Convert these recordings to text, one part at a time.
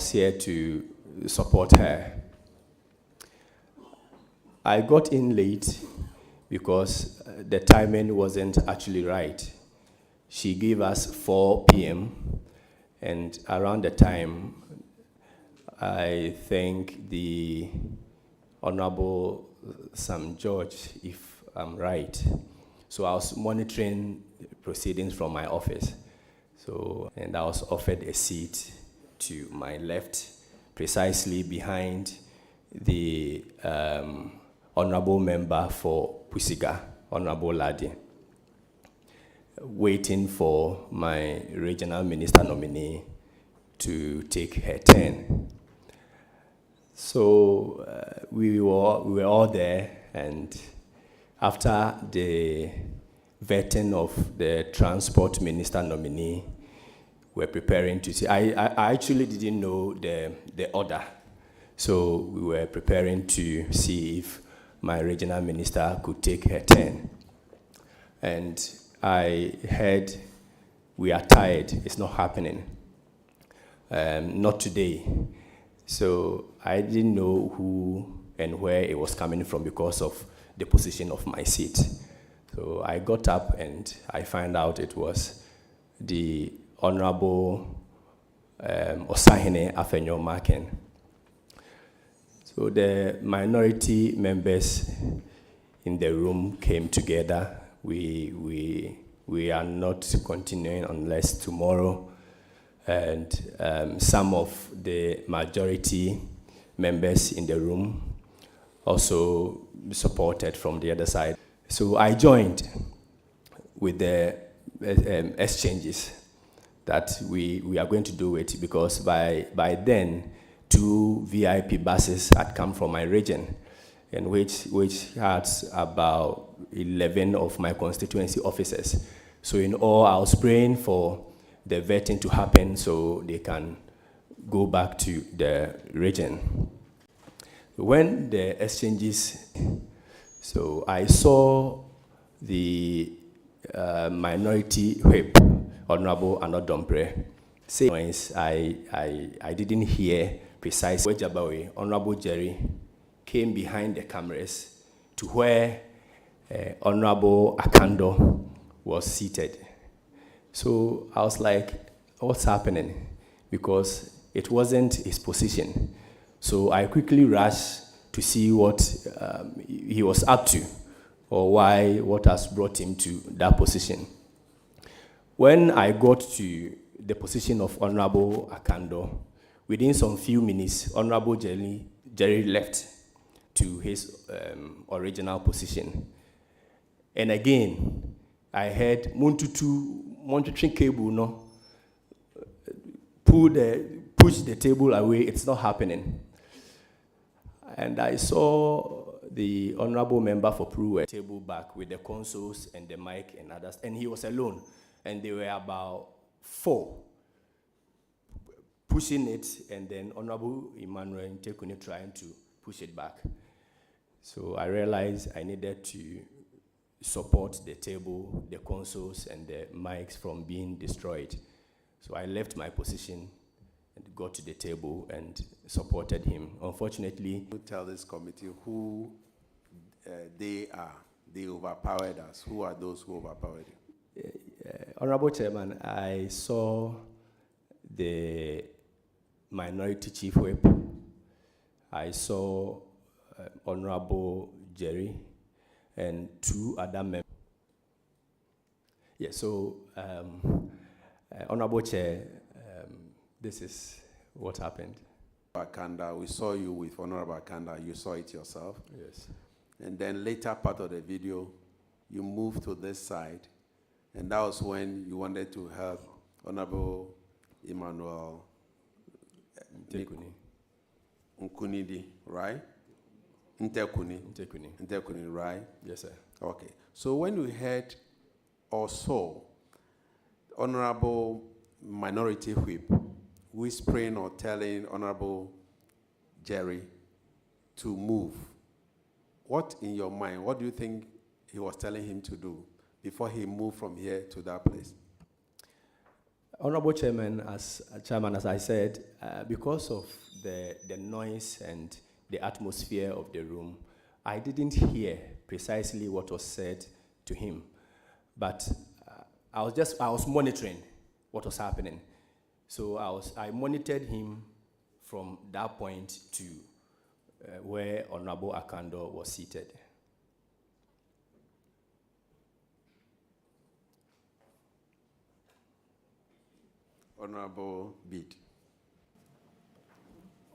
was here to support her. I got in late because the timing wasn't actually right. She gave us 4 p.m. and around the time, I think the Honorable Sam George, if I'm right. So I was monitoring proceedings from my office. And I was offered a seat to my left, precisely behind the Honorable Member for Pusiga, Honorable Ladi, waiting for my regional minister nominee to take her turn. So we were all there, and after the vetting of the transport minister nominee, we're preparing to see. I actually didn't know the order, so we were preparing to see if my regional minister could take her turn. And I heard, we are tired, it's not happening. Not today. So I didn't know who and where it was coming from because of the position of my seat. So I got up and I found out it was the Honorable Osahene Afenyo Maken. So the minority members in the room came together. We are not continuing unless tomorrow. And some of the majority members in the room also supported from the other side. So I joined with the exchanges that we are going to do it, because by then 2 VIP buses had come from my region, and which has about 11 of my constituency officers. So in all, I was praying for the vetting to happen so they can go back to the region. When the exchanges, so I saw the minority whip, Honorable Anodompre, saying I didn't hear precisely. Honorable Jerry came behind the cameras to where Honorable Akando was seated. So I was like, what's happening? Because it wasn't his position. So I quickly rushed to see what he was up to, or what has brought him to that position. When I got to the position of Honorable Akando, within some few minutes, Honorable Jerry left to his original position. And again, I heard monitoring cable, no, push the table away, it's not happening. And I saw the Honorable Member for Pruwe table back with the consoles and the mic and others, and he was alone. And there were about 4 pushing it, and then Honorable Emmanuel Ntekuni trying to push it back. So I realized I needed to support the table, the consoles, and the mics from being destroyed. So I left my position and got to the table and supported him. Unfortunately, you tell this committee who they are. They overpowered us. Who are those who overpowered you? Honorable Chairman, I saw the minority chief whip. I saw Honorable Jerry and 2 other members. Yeah, so Honorable Chair, this is what happened. Akanda, we saw you with Honorable Akanda. You saw it yourself. Yes. And then later part of the video, you moved to this side, and that was when you wanted to help Honorable Emmanuel Nkunidi, right? Ntekuni, right? Yes, sir. Okay. So when we heard or saw Honorable Minority Whip whispering or telling Honorable Jerry to move, what in your mind, what do you think he was telling him to do before he moved from here to that place? Honorable Chairman, as I said, because of the noise and the atmosphere of the room, I didn't hear precisely what was said to him. But I was monitoring what was happening. So I monitored him from that point to where Honorable Akando was seated. Honorable Bid.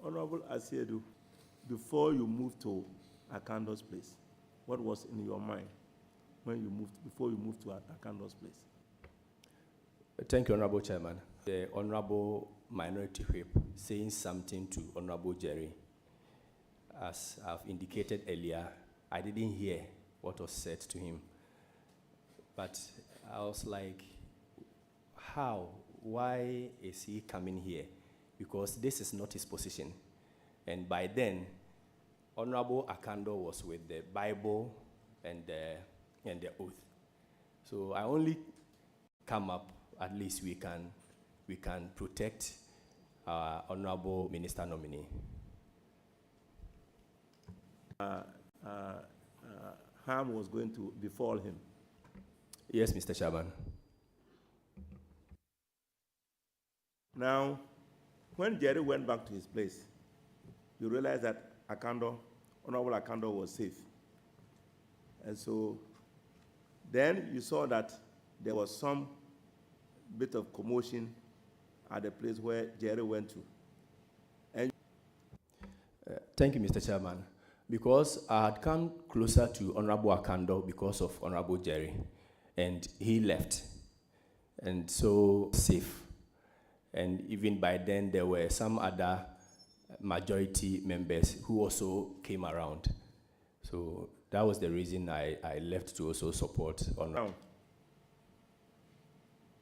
Honorable Asiedu, before you moved to Akando's place, what was in your mind before you moved to Akando's place? Thank you, Honorable Chairman. The Honorable Minority Whip saying something to Honorable Jerry. As I've indicated earlier, I didn't hear what was said to him. But I was like, how? Why is he coming here? Because this is not his position. And by then, Honorable Akando was with the Bible and the oath. So I only come up, at least we can protect our Honorable Minister nominee. Harm was going to befall him. Yes, Mr. Chairman. Now, when Jerry went back to his place, you realized that Honorable Akando was safe. And so then you saw that there was some bit of commotion at the place where Jerry went to. And thank you, Mr. Chairman. Because I had come closer to Honorable Akando because of Honorable Jerry, and he left. And so safe. And even by then, there were some other majority members who also came around. So that was the reason I left to also support Honorable.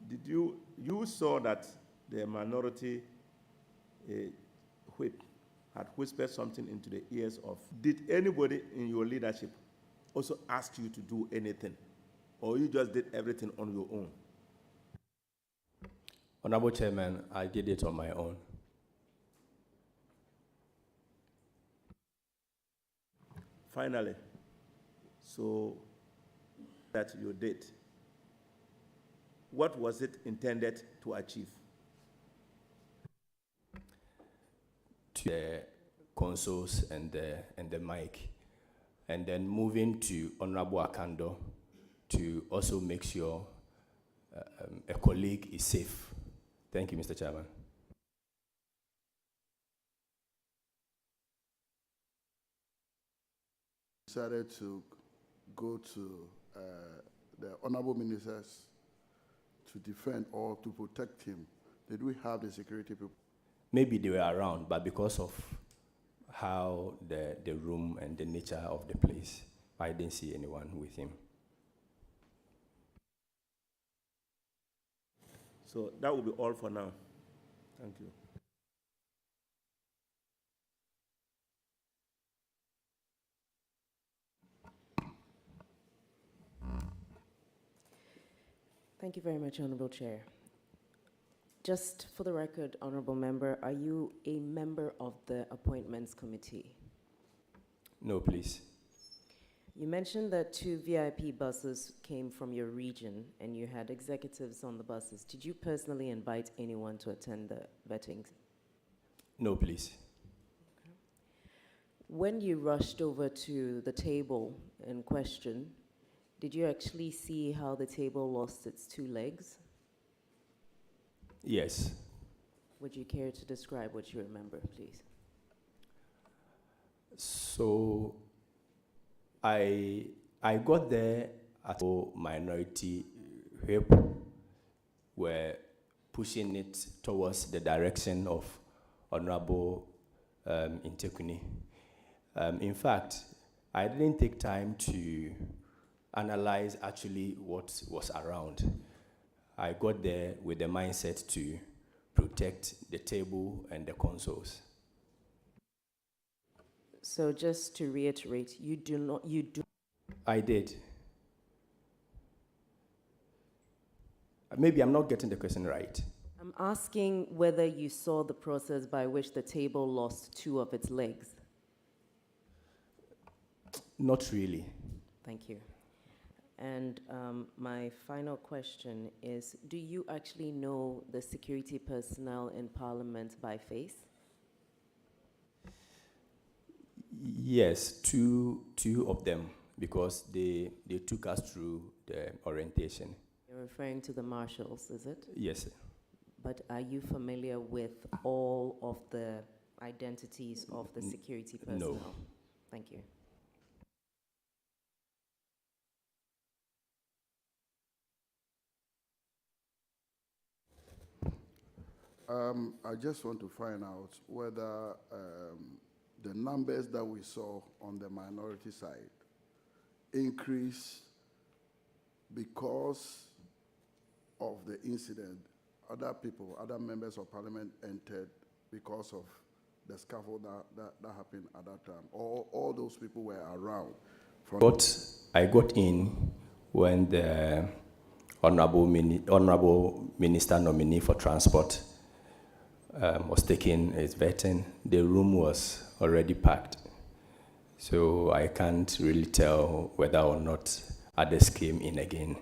Did you saw that the minority whip had whispered something into the ears of, did anybody in your leadership also ask you to do anything? Or you just did everything on your own? Honorable Chairman, I did it on my own. Finally, so that you did, what was it intended to achieve? The consoles and the mic, and then moving to Honorable Akando to also make sure a colleague is safe. Thank you, Mr. Chairman. Decided to go to the honorable ministers to defend or to protect him. Did we have the security people? Maybe they were around, but because of how the room and the nature of the place, I didn't see anyone with him. So that will be all for now. Thank you. Thank you very much, Honorable Chair. Just for the record, Honorable Member, are you a member of the Appointments Committee? No, please. You mentioned that 2 VIP buses came from your region and you had executives on the buses. Did you personally invite anyone to attend the vetting? No, please. Okay. When you rushed over to the table in question, did you actually see how the table lost its 2 legs? Yes. Would you care to describe what you remember, please? So I got there at a minority whip were pushing it towards the direction of Honorable Intekuni. In fact, I didn't take time to analyze actually what was around. I got there with the mindset to protect the table and the consoles. So just to reiterate, you do. I did. Maybe I'm not getting the question right. I'm asking whether you saw the process by which the table lost 2 of its legs. Not really. Thank you. And my final question is, do you actually know the security personnel in Parliament by face? Yes, two of them, because they took us through the orientation. You're referring to the marshals, is it? Yes. But are you familiar with all of the identities of the security personnel? No. Thank you. I just want to find out whether the numbers that we saw on the minority side increased because of the incident. Other people, other members of parliament entered because of the scaffold that happened at that time. All those people were around. I got in when the Honorable Minister nominee for Transport was taking his vetting. The room was already packed. So I can't really tell whether or not others came in again.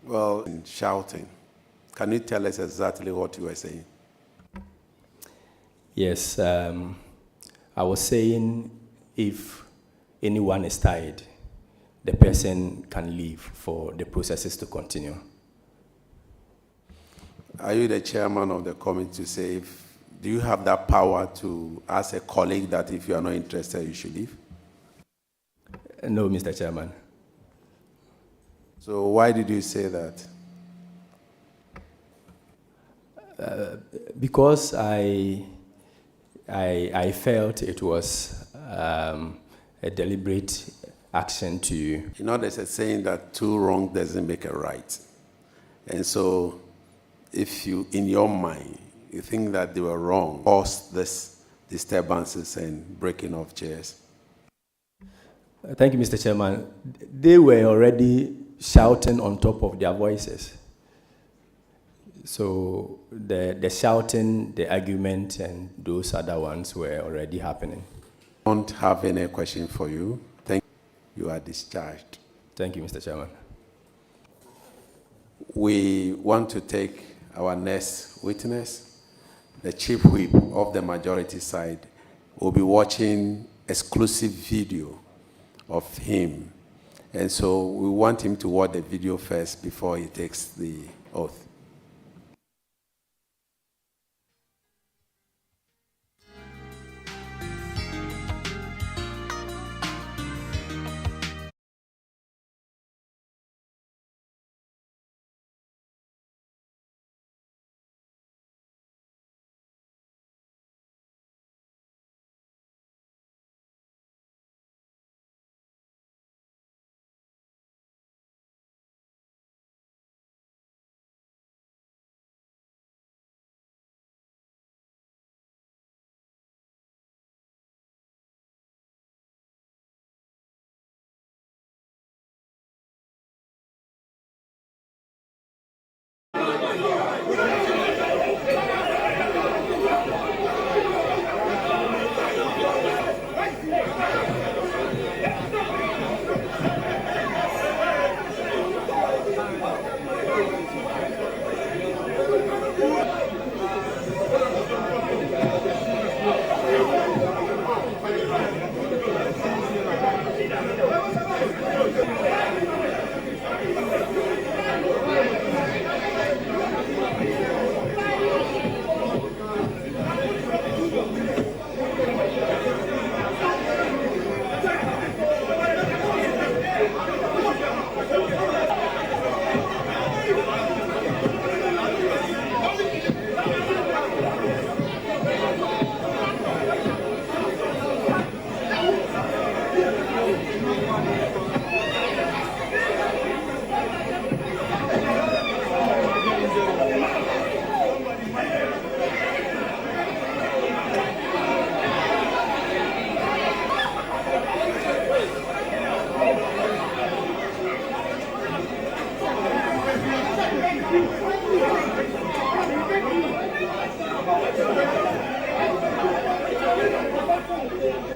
Well, shouting. Can you tell us exactly what you were saying? Yes, I was saying if anyone is tired, the person can leave for the processes to continue. Are you the chairman of the committee to say, do you have that power to ask a colleague that if you are not interested, you should leave? No, Mr. Chairman. So why did you say that? Because I felt it was a deliberate action to... You know, there's a saying that 2 wrongs doesn't make a right. And so if you, in your mind, you think that they were wrong, caused this disturbances and breaking of chairs. Thank you, Mr. Chairman. They were already shouting on top of their voices. So the shouting, the argument, and those other ones were already happening. I don't have any question for you. Thank you. You are discharged. Thank you, Mr. Chairman. We want to take our next witness. The chief whip of the majority side will be watching exclusive video of him. And so we want him to watch the video first before he takes the oath.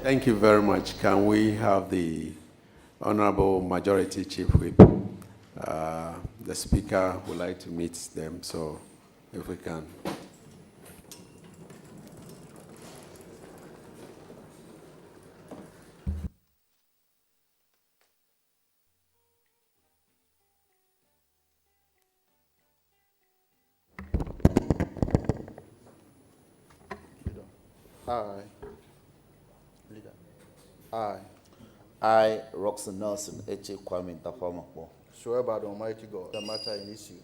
Thank you very much. Can we have the Honorable Majority Chief Whip? The Speaker would like to meet them, so if we can. I, Roxanne Nelson, H.A. Kwame Dafamako, Swear by the Almighty God, the matter in issue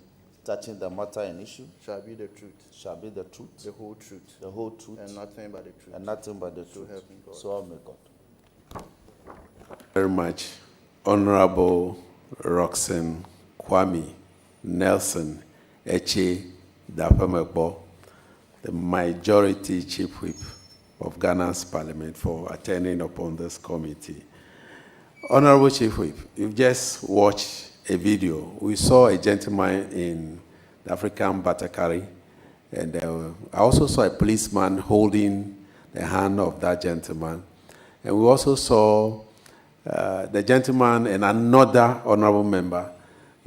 touching the matter in issue, shall be the truth, shall be the truth, the whole truth, the whole truth, and nothing but the truth. and nothing but the So truth. help me God. So help me God. Very much. Honorable Roxanne Kwame Nelson Eche Dapamekbo, the Majority Chief Whip of Ghana's Parliament, for attending upon this committee. Honorable Chief Whip, you've just watched a video. We saw a gentleman in the African Batakari, and I also saw a policeman holding the hand of that gentleman. And we also saw the gentleman and another honorable member,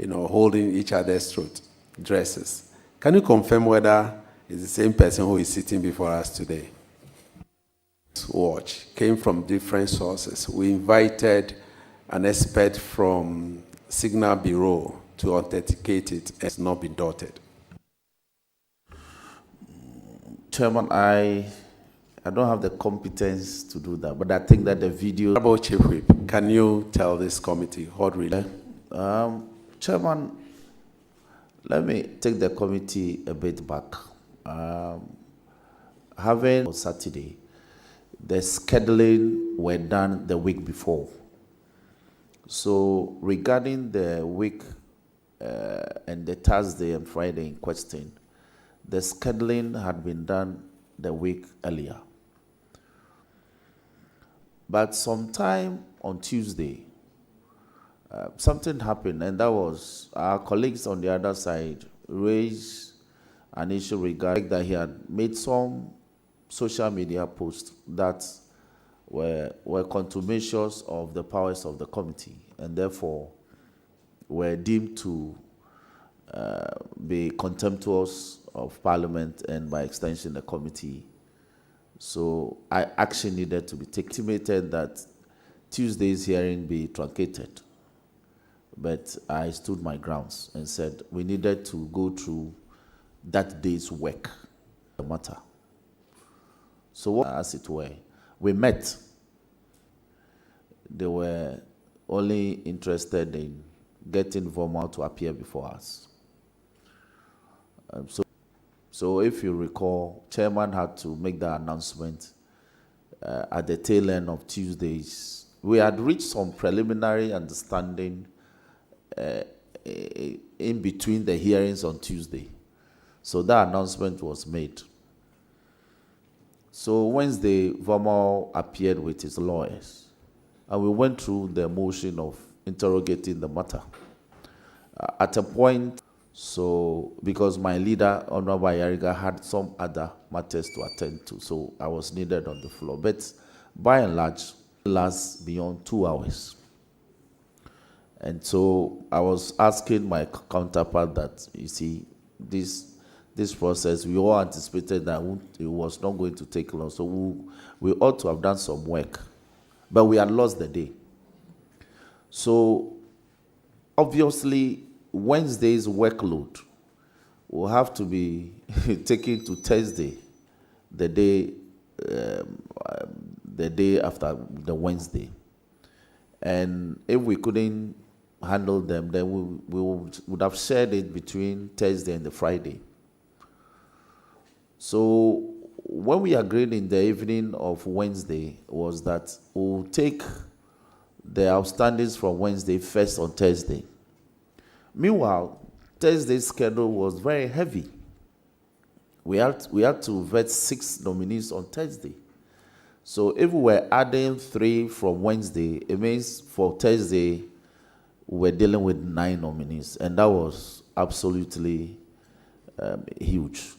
holding each other's throat, dresses. Can you confirm whether it's the same person who is sitting before us today? This watch came from different sources. We invited an expert from Signal Bureau to authenticate it. It's not been dotted. Chairman, I don't have the competence to do that, but I think that the video. Honorable Chief Whip, can you tell this committee what really? Chairman, let me take the committee a bit back. Having on Saturday, the scheduling were done the week before. So regarding the week and the Thursday and Friday in question, the scheduling had been done the week earlier. But sometime on Tuesday, something happened, and that was our colleagues on the other side raised an issue regarding that he had made some social media posts that were contumacious of the powers of the committee, and therefore were deemed to be contemptuous of Parliament and by extension the committee. So action needed to be taken. Intimated that Tuesday's hearing be truncated. But I stood my grounds and said we needed to go through that day's work, the matter. So as it were, we met. They were only interested in getting Vomal to appear before us. So if you recall, Chairman had to make that announcement at the tail end of Tuesdays. We had reached some preliminary understanding in between the hearings on Tuesday. So that announcement was made. So Wednesday, Vomal appeared with his lawyers, and we went through the motion of interrogating the matter. At a point, so because my leader, Honorable Ayariga, had some other matters to attend to, so I was needed on the floor. But by and large, it lasts beyond 2 hours. And so I was asking my counterpart that, you see, this process, we all anticipated that it was not going to take long. So we ought to have done some work. But we had lost the day. So obviously, Wednesday's workload will have to be taken to Thursday, the day after the Wednesday. And if we couldn't handle them, then we would have shared it between Thursday and the Friday. So when we agreed in the evening of Wednesday was that we'll take the outstandings from Wednesday first on Thursday. Meanwhile, Thursday's schedule was very heavy. We had to vet 6 nominees on Thursday. So if we were adding 3 from Wednesday, it means for Thursday, we were dealing with 9 nominees, and that was absolutely huge.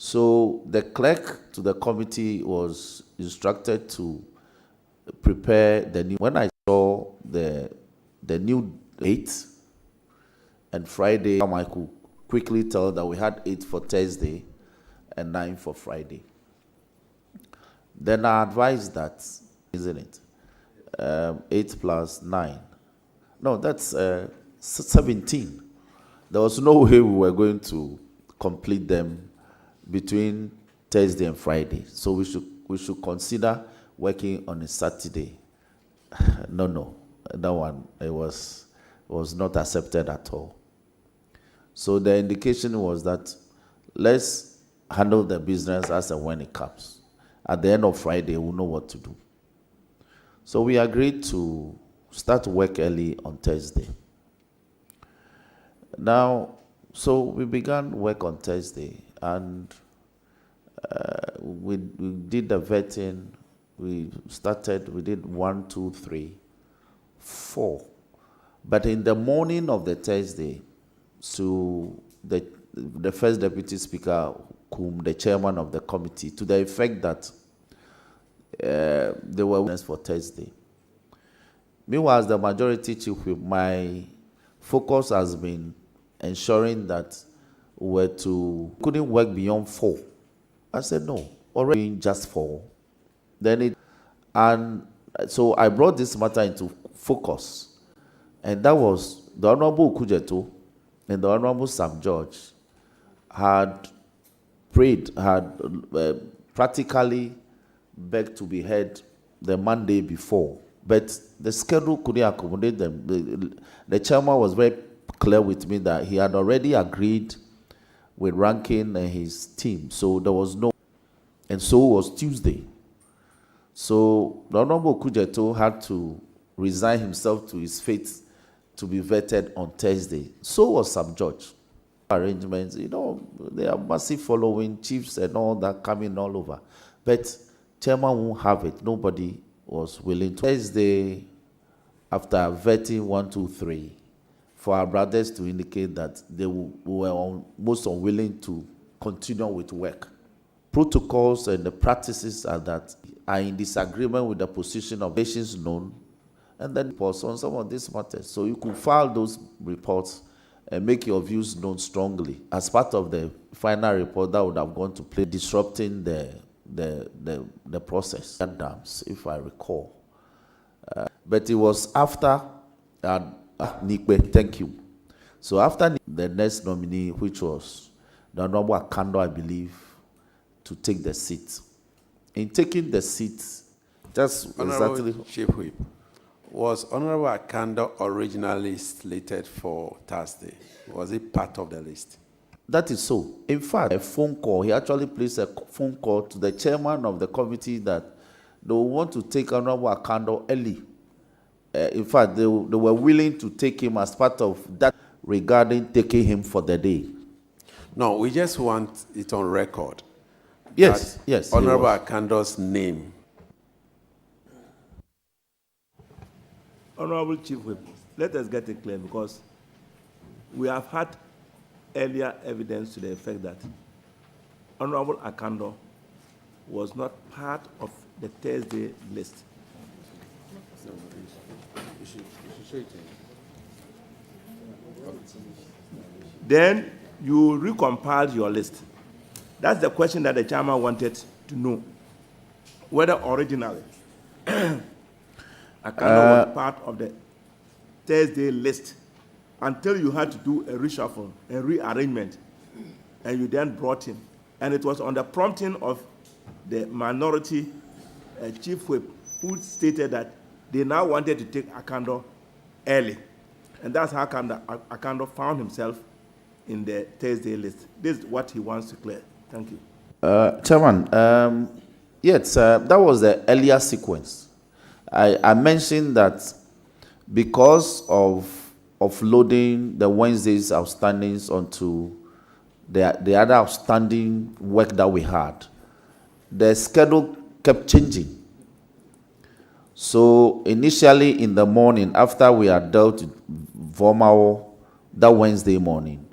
So the clerk to the committee was instructed to prepare the new. When I saw the new 8 and Friday, I could quickly tell that we had 8 for Thursday and 9 for Friday. Then I advised that, isn't it? 8 plus 9. No, that's 17. There was no way we were going to complete them between Thursday and Friday. So we should consider working on a Saturday. No, that one it was not accepted at all. So the indication was that let's handle the business as and when it comes. At the end of Friday, we'll know what to do. So we agreed to start work early on Thursday. Now, so we began work on Thursday, and we did the vetting. We did 1, 2, 3, 4. But in the morning of the Thursday, so the first deputy speaker, the chairman of the committee, to the effect that there were witnesses for Thursday. Meanwhile, as the majority chief whip, my focus has been ensuring that we couldn't work beyond 4. I said no, already just 4. And so I brought this matter into focus, and that was the Honorable Kujeto and the Honorable Sam George had practically begged to be heard the Monday before, but the schedule couldn't accommodate them. The chairman was very clear with me that he had already agreed with Rankin and his team, so there was no, and so it was Tuesday. So the Honorable Kujeto had to resign himself to his fate to be vetted on Thursday. So was Sam George. Arrangements, they are massive following, chiefs and all that coming all over. But chairman won't have it. Nobody was willing to. Thursday, after vetting 1, 2, 3, for our brothers to indicate that they were most unwilling to continue with work. Protocols and the practices are in disagreement with the position of nations known, and then reports on some of these matters. So you could file those reports and make your views known strongly as part of the final report that would have gone to play, disrupting the process. Dams, if I recall. But it was after Nikbe, thank you. So after the next nominee, which was the Honorable Akando, I believe, to take the seat. In taking the seat, just Honorable exactly. Chief Whip, was Honorable Akando originally slated for Thursday? Was it part of the list? That is so. In fact, a phone call, he actually placed a phone call to the chairman of the committee that they want to take Honorable Akando early. In fact, they were willing to take him as part of that regarding taking him for the day. No, we just want it on record. Yes, yes. Honorable Akando's name. Honorable Chief Whip, let us get it clear, because we have had earlier evidence to the effect that Honorable Akando was not part of the Thursday list. Then you recompiled your list. That's the question that the chairman wanted to know, whether originally Akando was part of the Thursday list until you had to do a reshuffle, a rearrangement, and you then brought him. And it was on the prompting of the minority chief whip who stated that they now wanted to take Akando early. And that's how Akando found himself in the Thursday list. This is what he wants to clear. Thank you. Chairman, yes, that was the earlier sequence. I mentioned that because of loading the Wednesday's outstandings onto the other outstanding work that we had, the schedule kept changing. So initially in the morning, after we had dealt with Vomao that Wednesday morning,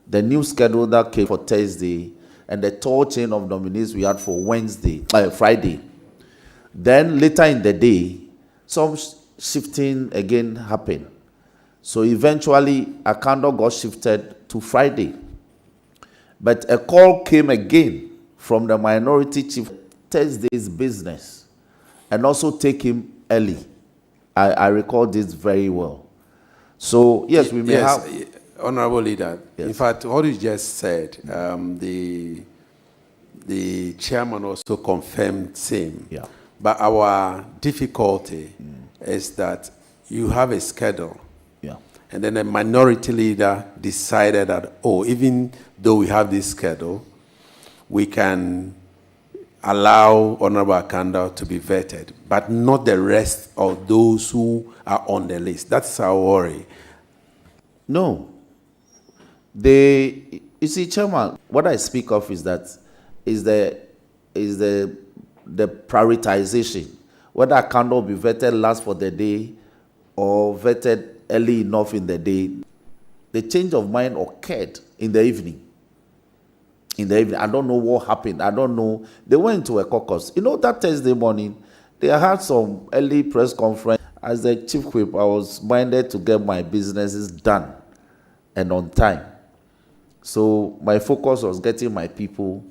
the new schedule that came for Thursday, and the tall chain of nominees we had for Friday. Then later in the day, some shifting again happened. So eventually, Akando got shifted to Friday. But a call came again from the minority chief, Thursday's business, and also take him early. I recall this very well. So, yes, we may have... Honorable Leader, Yes. in fact, what you just said, the chairman also confirmed same. Yeah. But our difficulty is that you have a schedule. Yeah. And then a minority leader decided that, even though we have this schedule, we can allow Honorable Akanda to be vetted, but not the rest of those who are on the list. That's our worry. No. You see, Chairman, what I speak of is that the prioritization. Whether Akanda will be vetted last for the day or vetted early enough in the day. The change of mind occurred in the evening. I don't know what happened. I don't know. They went to a caucus. That Thursday morning, they had some early press conference. As the chief whip, I was minded to get my businesses done and on time. So my focus was getting my people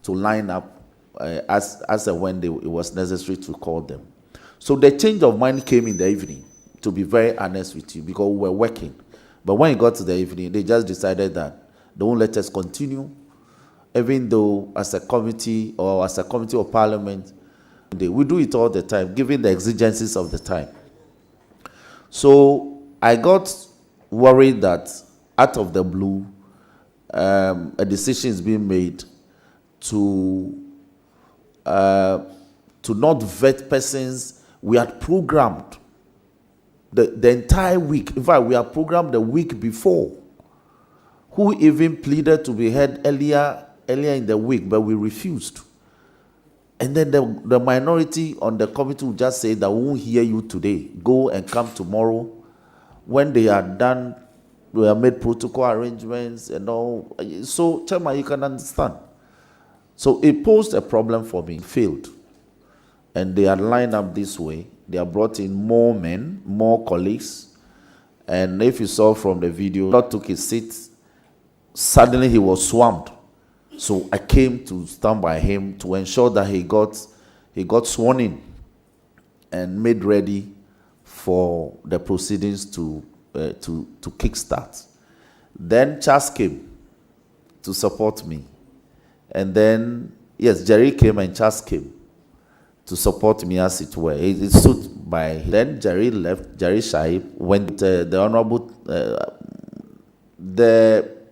to line up as and when it was necessary to call them. So the change of mind came in the evening, to be very honest with you, because we were working. But when it got to the evening, they just decided that they won't let us continue, even though as a committee or as a committee of parliament, we do it all the time, given the exigencies of the time. So I got worried that out of the blue, a decision is being made to not vet persons we had programmed the entire week. In fact, we had programmed the week before, who even pleaded to be heard earlier in the week, but we refused. And then the minority on the committee would just say that we won't hear you today. Go and come tomorrow. When they are done, we have made protocol arrangements and all. So, Chairman, you can understand. So it posed a problem for me, failed. And they had lined up this way. They have brought in more men, more colleagues. And if you saw from the video, Lord took his seat. Suddenly he was swamped. So I came to stand by him to ensure that he got sworn in and made ready for the proceedings to kickstart. Then Charles came to support me. And then, yes, Jerry came and Charles came to support me, as it were. It stood by. Then Jerry left. Jerry Shaib went. The Honorable.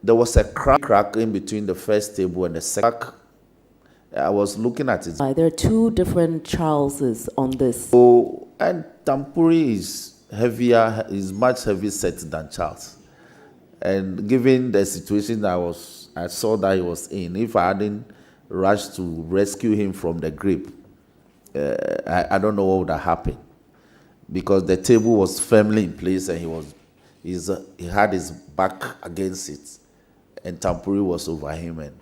There was a crack in between the first table and the second. I was looking at it. There are two different Charleses on this. So, and Tampuri is much heavier set than Charles. And given the situation I saw that he was in, if I hadn't rushed to rescue him from the grip, I don't know what would have happened, because the table was firmly in place and he had his back against it, and Tampuri was over him, and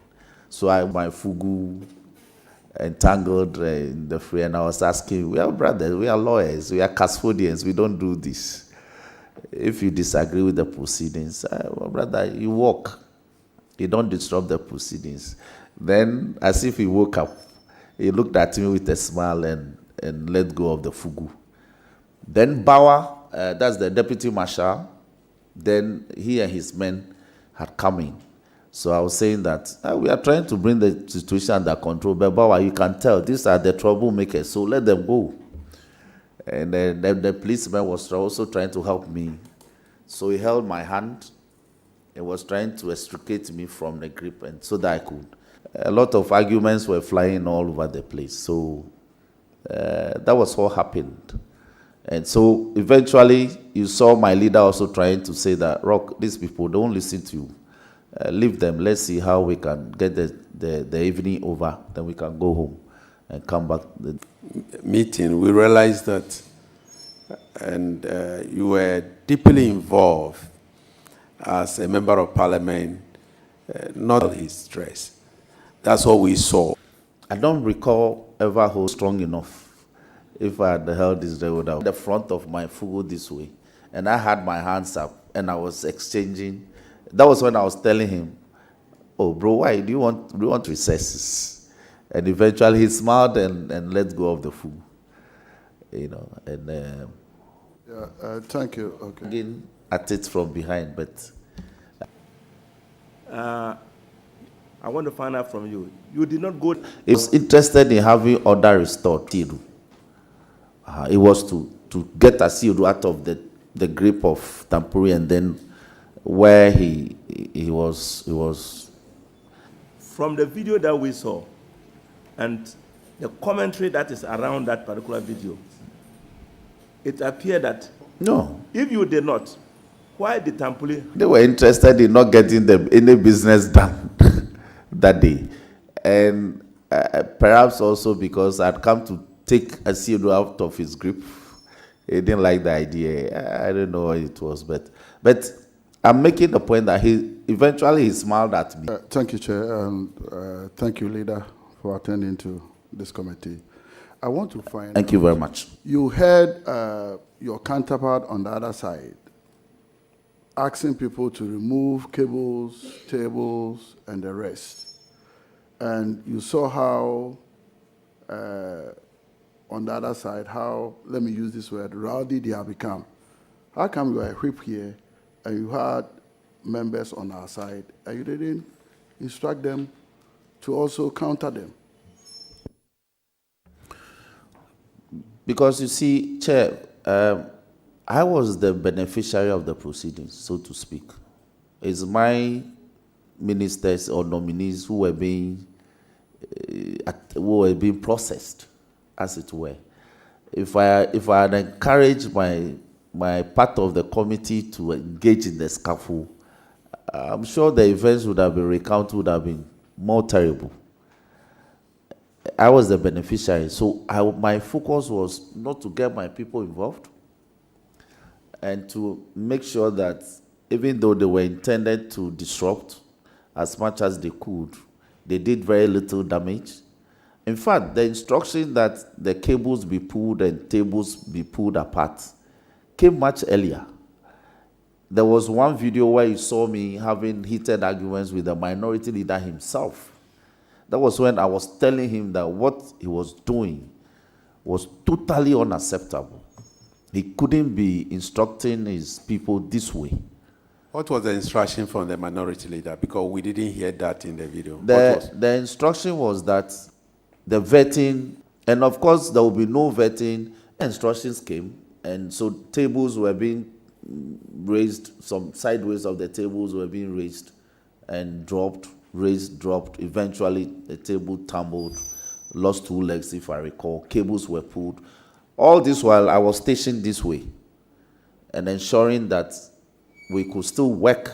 so my fugu entangled in the fray, and I was asking, we are brothers, we are lawyers, we are custodians, we don't do this. If you disagree with the proceedings, well, brother, you walk. You don't disrupt the proceedings. Then, as if he woke up, he looked at me with a smile and let go of the fugu. Then Bauer, that's the deputy marshal, then he and his men had come in. So I was saying that we are trying to bring the situation under control, but Bauer, you can tell, these are the troublemakers, so let them go. And then the policeman was also trying to help me. So he held my hand and was trying to extricate me from the grip, and so that I could. A lot of arguments were flying all over the place. So that was what happened. And so eventually you saw my leader also trying to say that, Rock, these people don't listen to you. Leave them. Let's see how we can get the evening over. Then we can go home and come back. The meeting, we realized that, and you were deeply involved as a member of parliament, not his stress. That's what we saw. I don't recall ever hold strong enough. If I had held this, they would have the front of my foot this way. And I had my hands up and I was exchanging. That was when I was telling him, "Oh, bro, why do you want recesses?" And eventually he smiled and let go of the food. You know, and Thank you. Okay. again at it from behind, but I want to find out from you. You did not go. he was interested in having order restored. It was to get Asiru out of the grip of Tampuri, and then where he was. From the video that we saw and the commentary that is around that particular video, it appeared that No, if you did not, why did Tampuli? they were interested in not getting any business done that day, and perhaps also because I'd come to take Asiru out of his grip. He didn't like the idea. I don't know what it was, but I'm making the point that he eventually smiled at me. Thank you, Chair, and thank you, Leader, for attending to this committee. I want to find Thank you very much. You heard your counterpart on the other side asking people to remove cables, tables, and the rest. And you saw how, on the other side, how, let me use this word, rowdy they have become. How come you are a whip here and you had members on our side and you didn't instruct them to also counter them? Because you see, Chair, I was the beneficiary of the proceedings, so to speak. It's my ministers or nominees who were being processed, as it were. If I had encouraged my part of the committee to engage in the scaffold, I'm sure the events would have been recounted, would have been more terrible. I was the beneficiary, so my focus was not to get my people involved and to make sure that even though they were intended to disrupt as much as they could, they did very little damage. In fact, the instruction that the cables be pulled and tables be pulled apart came much earlier. There was one video where you saw me having heated arguments with the minority leader himself. That was when I was telling him that what he was doing was totally unacceptable. He couldn't be instructing his people this way. What was the instruction from the minority leader? Because we didn't hear that in the video. The instruction was that the vetting, and of course there will be no vetting, instructions came, and so tables were being raised, some sideways of the tables were being raised and dropped, raised, dropped. Eventually the table tumbled, lost 2 legs if I recall, cables were pulled. All this while I was stationed this way and ensuring that we could still work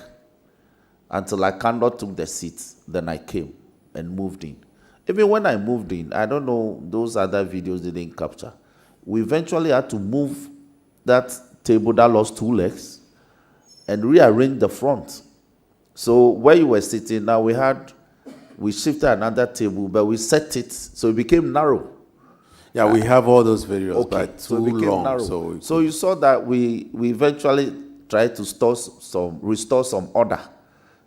until Akando took the seat. Then I came and moved in. Even when I moved in, I don't know, those other videos didn't capture. We eventually had to move that table that lost 2 legs and rearrange the front. So where you were sitting, now we shifted another table, but we set it so it became narrow. Yeah, we have all those videos, Okay, but so too it became long. narrow. So you saw that we eventually tried to restore some order,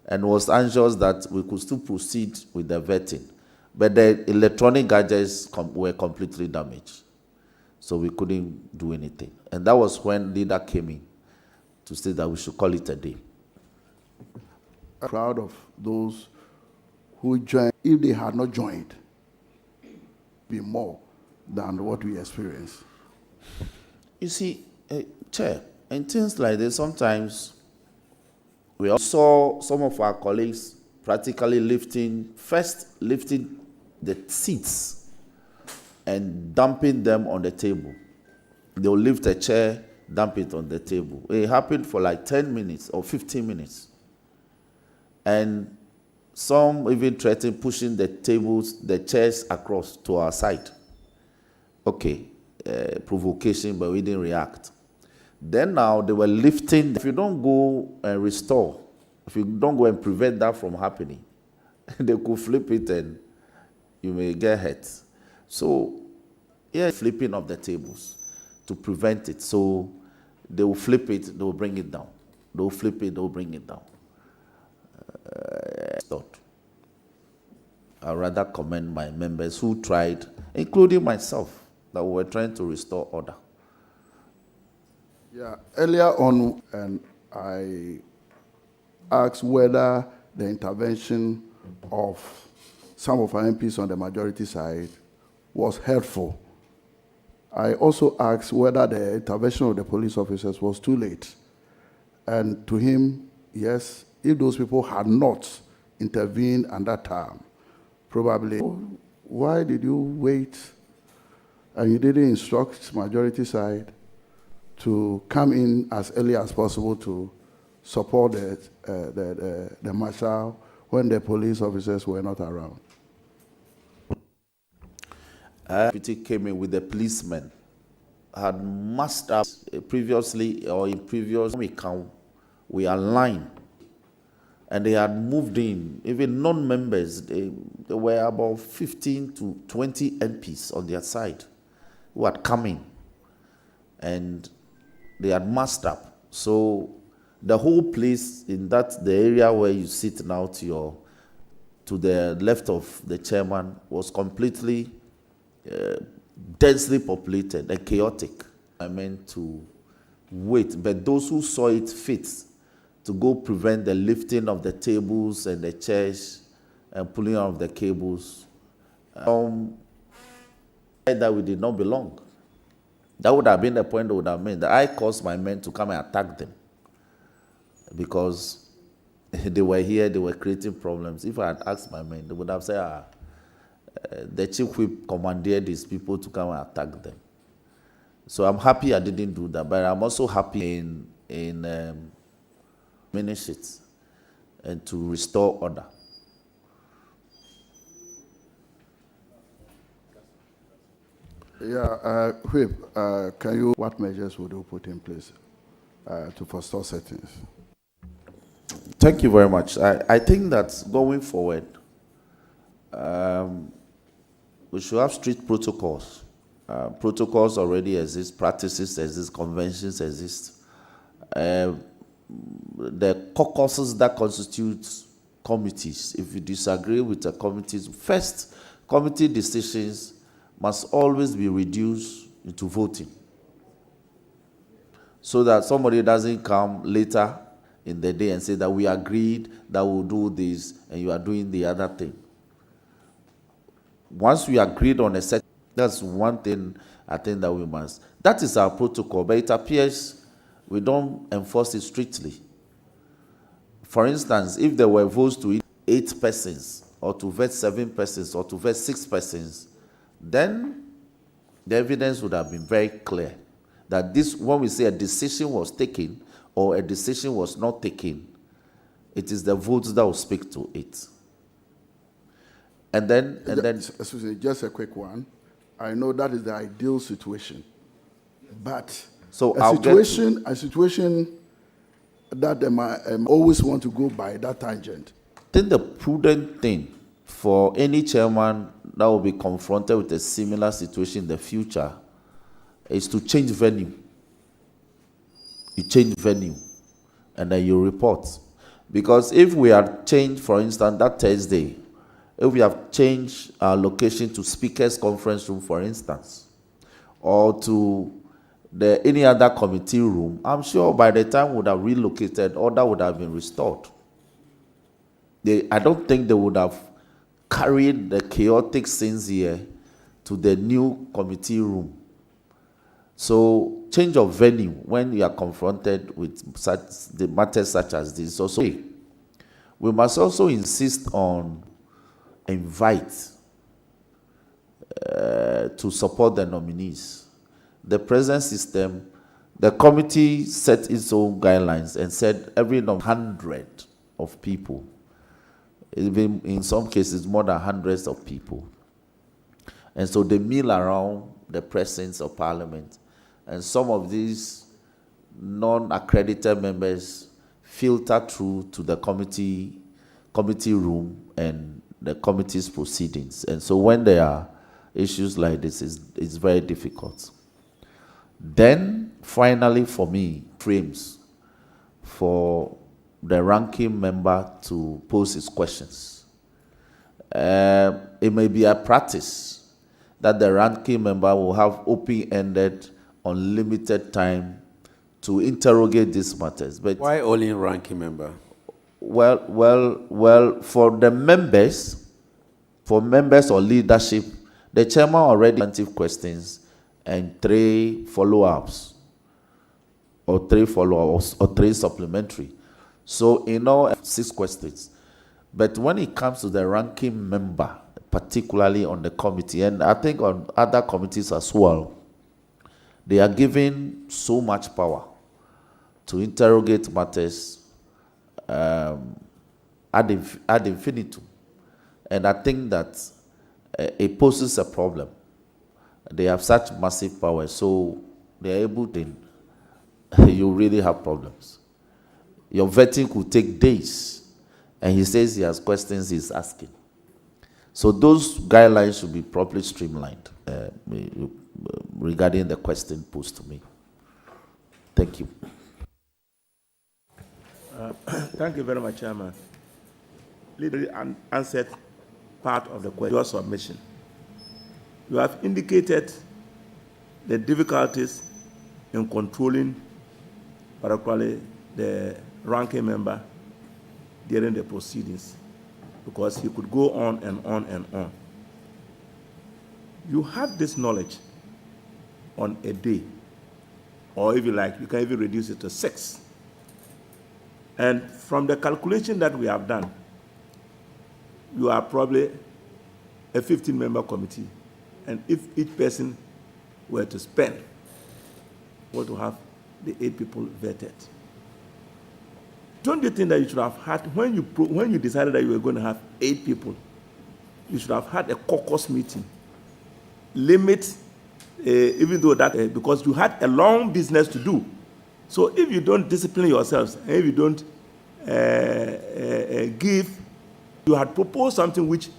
and was anxious that we could still proceed with the vetting. But the electronic gadgets were completely damaged, so we couldn't do anything. And that was when leader came in to say that we should call it a day. Proud of those who joined. If they had not joined, be more than what we experienced. You see, Chair, and things like this, sometimes we also saw some of our colleagues practically lifting the seats and dumping them on the table. They'll lift a chair, dump it on the table. It happened for like 10 minutes or 15 minutes. And some even threatened pushing the chairs across to our side. Okay, provocation, but we didn't react. Then now they were lifting. If you don't go and restore, if you don't go and prevent that from happening, they could flip it and you may get hurt. So, yeah, flipping of the tables to prevent it. So they will flip it, they will bring it down. They will flip it, they will bring it down. I rather commend my members who tried, including myself, that we were trying to restore order. Yeah, earlier on, and I asked whether the intervention of some of our MPs on the majority side was helpful. I also asked whether the intervention of the police officers was too late. And to him, yes, if those people had not intervened at that time, probably, why did you wait and you didn't instruct majority side to come in as early as possible to support the marshal when the police officers were not around? Deputy came in with the policemen, had mustered previously or in previous account, we aligned, and they had moved in, even non-members, there were about 15 to 20 MPs on their side who had come in, and they had masked up. So the whole place in that, the area where you sit now to the left of the chairman was completely densely populated and chaotic. I meant to wait, but those who saw it fit to go prevent the lifting of the tables and the chairs and pulling out of the cables, that we did not belong. That would have been the point that would have meant that I caused my men to come and attack them because they were here, they were creating problems. If I had asked my men, they would have said, the chief whip commanded these people to come and attack them. So I'm happy I didn't do that, but I'm also happy in diminish it and to restore order. Yeah, Whip, what measures would you put in place to forestall settings? Thank you very much. I think that going forward, we should have strict protocols. Protocols already exist, practices exist, conventions exist. The caucuses that constitute committees, if you disagree with the committees, first, committee decisions must always be reduced into voting, so that somebody doesn't come later in the day and say that we agreed that we'll do this and you are doing the other thing. Once we agreed on a set, that's one thing I think that we must. That is our protocol, but it appears we don't enforce it strictly. For instance, if there were votes to 8 persons, or to vote 7 persons, or to vote 6 persons, then the evidence would have been very clear that this, when we say a decision was taken or a decision was not taken, it is the votes that will speak to it. And then, excuse me, just a quick one. I know that is the ideal situation, but so a situation that they might always want to go by that tangent. I think the prudent thing for any chairman that will be confronted with a similar situation in the future is to change venue. You change venue, and then you report. Because if we had changed, for instance, that Thursday, if we have changed our location to Speaker's Conference Room, for instance, or to any other committee room, I'm sure by the time we would have relocated, order would have been restored. I don't think they would have carried the chaotic scenes here to the new committee room. So change of venue when you are confronted with the matters such as this. Also, we must also insist on invite to support the nominees. The present system, the committee set its own guidelines and said every 100 of people, even in some cases more than hundreds of people. And so they mill around the presence of Parliament. And some of these non-accredited members filter through to the committee room, and the committee's proceedings. And so when there are issues like this, it's very difficult. Then, finally, for me, frames for the ranking member to pose his questions. It may be a practice that the ranking member will have open-ended, unlimited time to interrogate these matters. But Why only ranking member? well, for the members, for members or leadership, the chairman already answered questions and 3 follow-ups, or 3 follow-ups, or 3 supplementary. So in all, 6 questions. But when it comes to the ranking member, particularly on the committee, and I think on other committees as well, they are given so much power to interrogate matters ad infinitum. And I think that it poses a problem. They have such massive power, so they're able to, you really have problems. Your vetting could take days, and he says he has questions he's asking. So those guidelines should be properly streamlined regarding the question posed to me. Thank you. Thank you very much, Chairman. Leader answered part of the question, your submission. You have indicated the difficulties in controlling, particularly the ranking member during the proceedings, because he could go on and on and on. You have this knowledge on a day, or if you like, you can even reduce it to 6. And from the calculation that we have done, you are probably a 15-member committee. And if each person were to spend, what to have the 8 people vetted. Don't you think that you should have had, when you decided that you were going to have 8 people, you should have had a caucus meeting, limit, even though that, because you had a long business to do. So if you don't discipline yourselves, and if you don't you had proposed something which,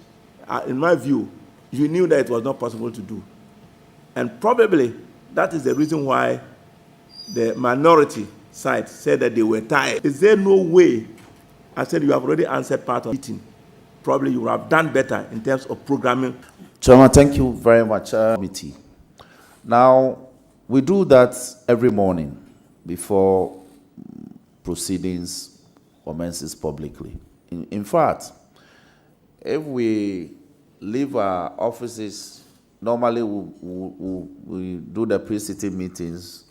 in my view, you knew that it was not possible to do. And probably that is the reason why the minority side said that they were tired. Is there no way, I said you have already answered part of the meeting, probably you would have done better in terms of programming. Chairman, thank you very much. Committee. Now, we do that every morning before proceedings commences publicly. In fact, if we leave our offices, normally we do the pre-sitting meetings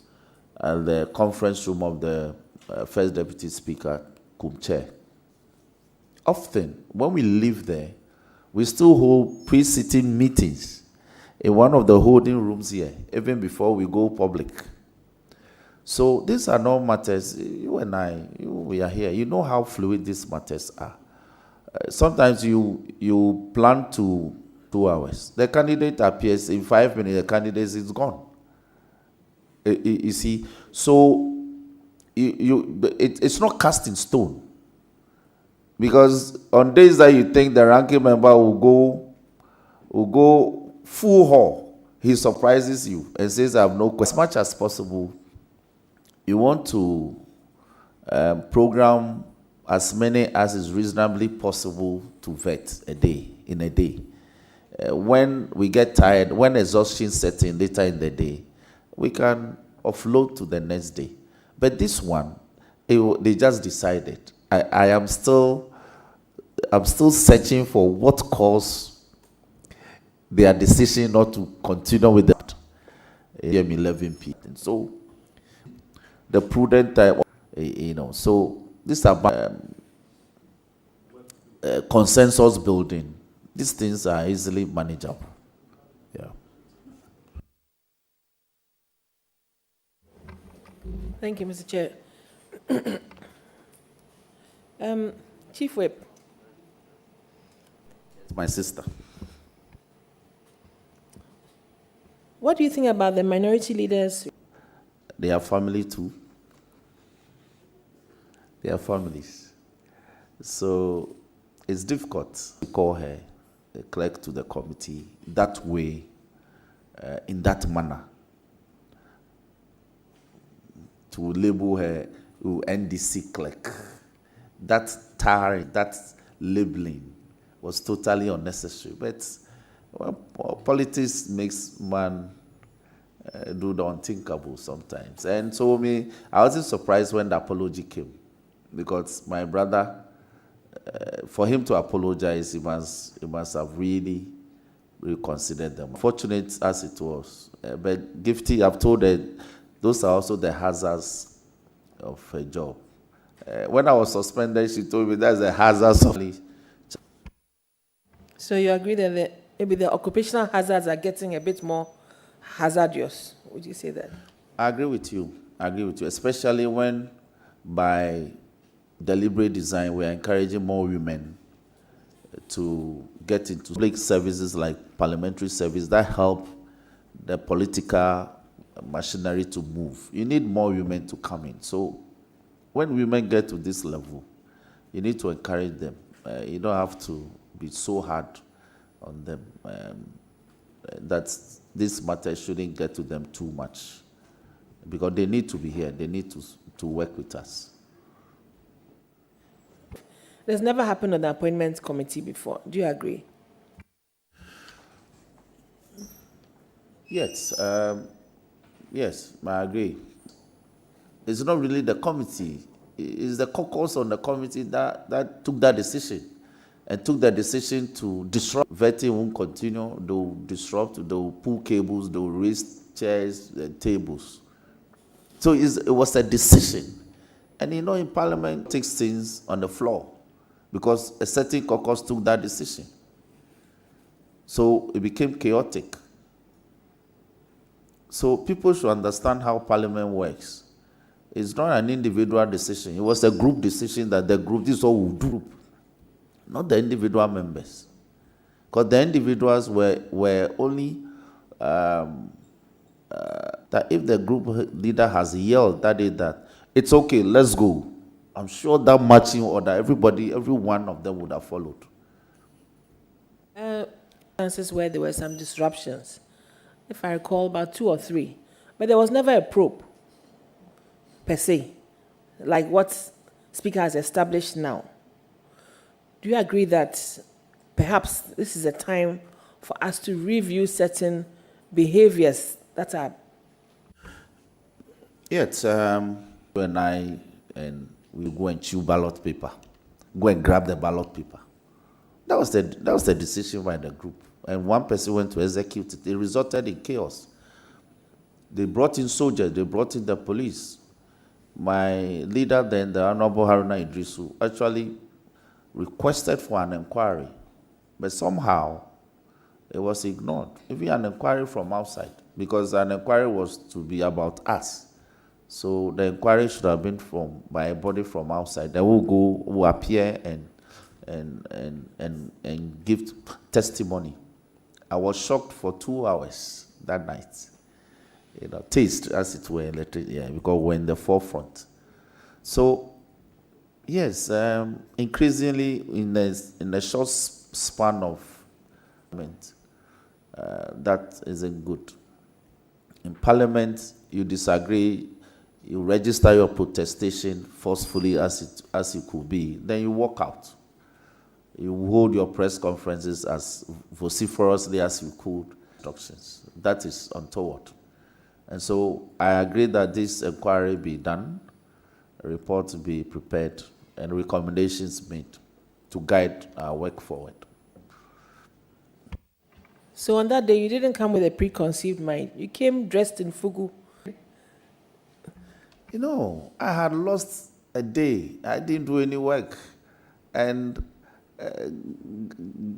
at the conference room of the First Deputy Speaker, Kumche. Often, when we leave there, we still hold pre-sitting meetings in one of the holding rooms here, even before we go public. So these are not matters, you and I, we are here. You know how fluid these matters are. Sometimes you plan to 2 hours. The candidate appears in 5 minutes, the candidate is gone. You see, so it's not cast in stone. Because on days that you think the ranking member will go full haul, he surprises you and says, I have no question. As much as possible, you want to program as many as is reasonably possible to vet in a day. When we get tired, when exhaustion sets in later in the day, we can offload to the next day. But this one, they just decided. I'm still searching for what caused their decision not to continue with that. 11 p.m. So the prudent time, so this is about consensus building. These things are easily manageable. Yeah. Thank you, Mr. Chair. Chief Whip. It's my sister. What do you think about the minority leaders? They are family too. They are families. So It's difficult to call her a clerk to the committee that way, in that manner, to label her NDC clerk. That labeling was totally unnecessary. But well, politics makes man do the unthinkable sometimes. And so I wasn't surprised when the apology came, because my brother, for him to apologize, he must have really reconsidered them. Fortunate as it was, but Gifty, I've told her, those are also the hazards of a job. When I was suspended, she told me that's the hazards of. So you agree that maybe the occupational hazards are getting a bit more hazardous? Would you say that? I agree with you, especially when by deliberate design we are encouraging more women to get into public services like parliamentary service that help the political machinery to move. You need more women to come in. So when women get to this level, you need to encourage them. You don't have to be so hard on them. That this matter shouldn't get to them too much, because they need to be here. They need to work with us. There's never happened on the appointments committee before. Do you agree? Yes. Yes, I agree. It's not really the committee. It's the caucus on the committee that took that decision, and took the decision to disrupt. Vetting won't continue. They'll disrupt. They'll pull cables. They'll raise chairs and tables. So it was a decision. And in Parliament, it takes things on the floor, because a certain caucus took that decision. So it became chaotic. So people should understand how Parliament works. It's not an individual decision. It was a group decision that the group, this all group, not the individual members. Because the individuals were only, that if the group leader has yelled that day that, it's okay, let's go, I'm sure that marching order, every one of them would have followed. Instances where there were some disruptions, if I recall, about 2 or 3, but there was never a probe, per se, like what Speaker has established now. Do you agree that perhaps this is a time for us to review certain behaviors that are... Yes, when we go and chew ballot paper, go and grab the ballot paper. That was the decision by the group. And one person went to execute it. It resulted in chaos. They brought in soldiers. They brought in the police. My leader then, the Honorable Haruna Idrisu, actually requested for an inquiry. But somehow, it was ignored. Even an inquiry from outside, because an inquiry was to be about us. So the inquiry should have been by a body from outside. They will appear and give testimony. I was shocked for 2 hours that night. Taste, as it were, because we're in the forefront. So, yes, increasingly in a short span of Parliament, that isn't good. In Parliament, you disagree, you register your protestation forcefully as it could be, then you walk out. You hold your press conferences as vociferously as you could. Instructions. That is untoward. And so I agree that this inquiry be done, a report be prepared, and recommendations made to guide our work forward. So on that day, you didn't come with a preconceived mind. You came dressed in fugu. I had lost a day. I didn't do any work. And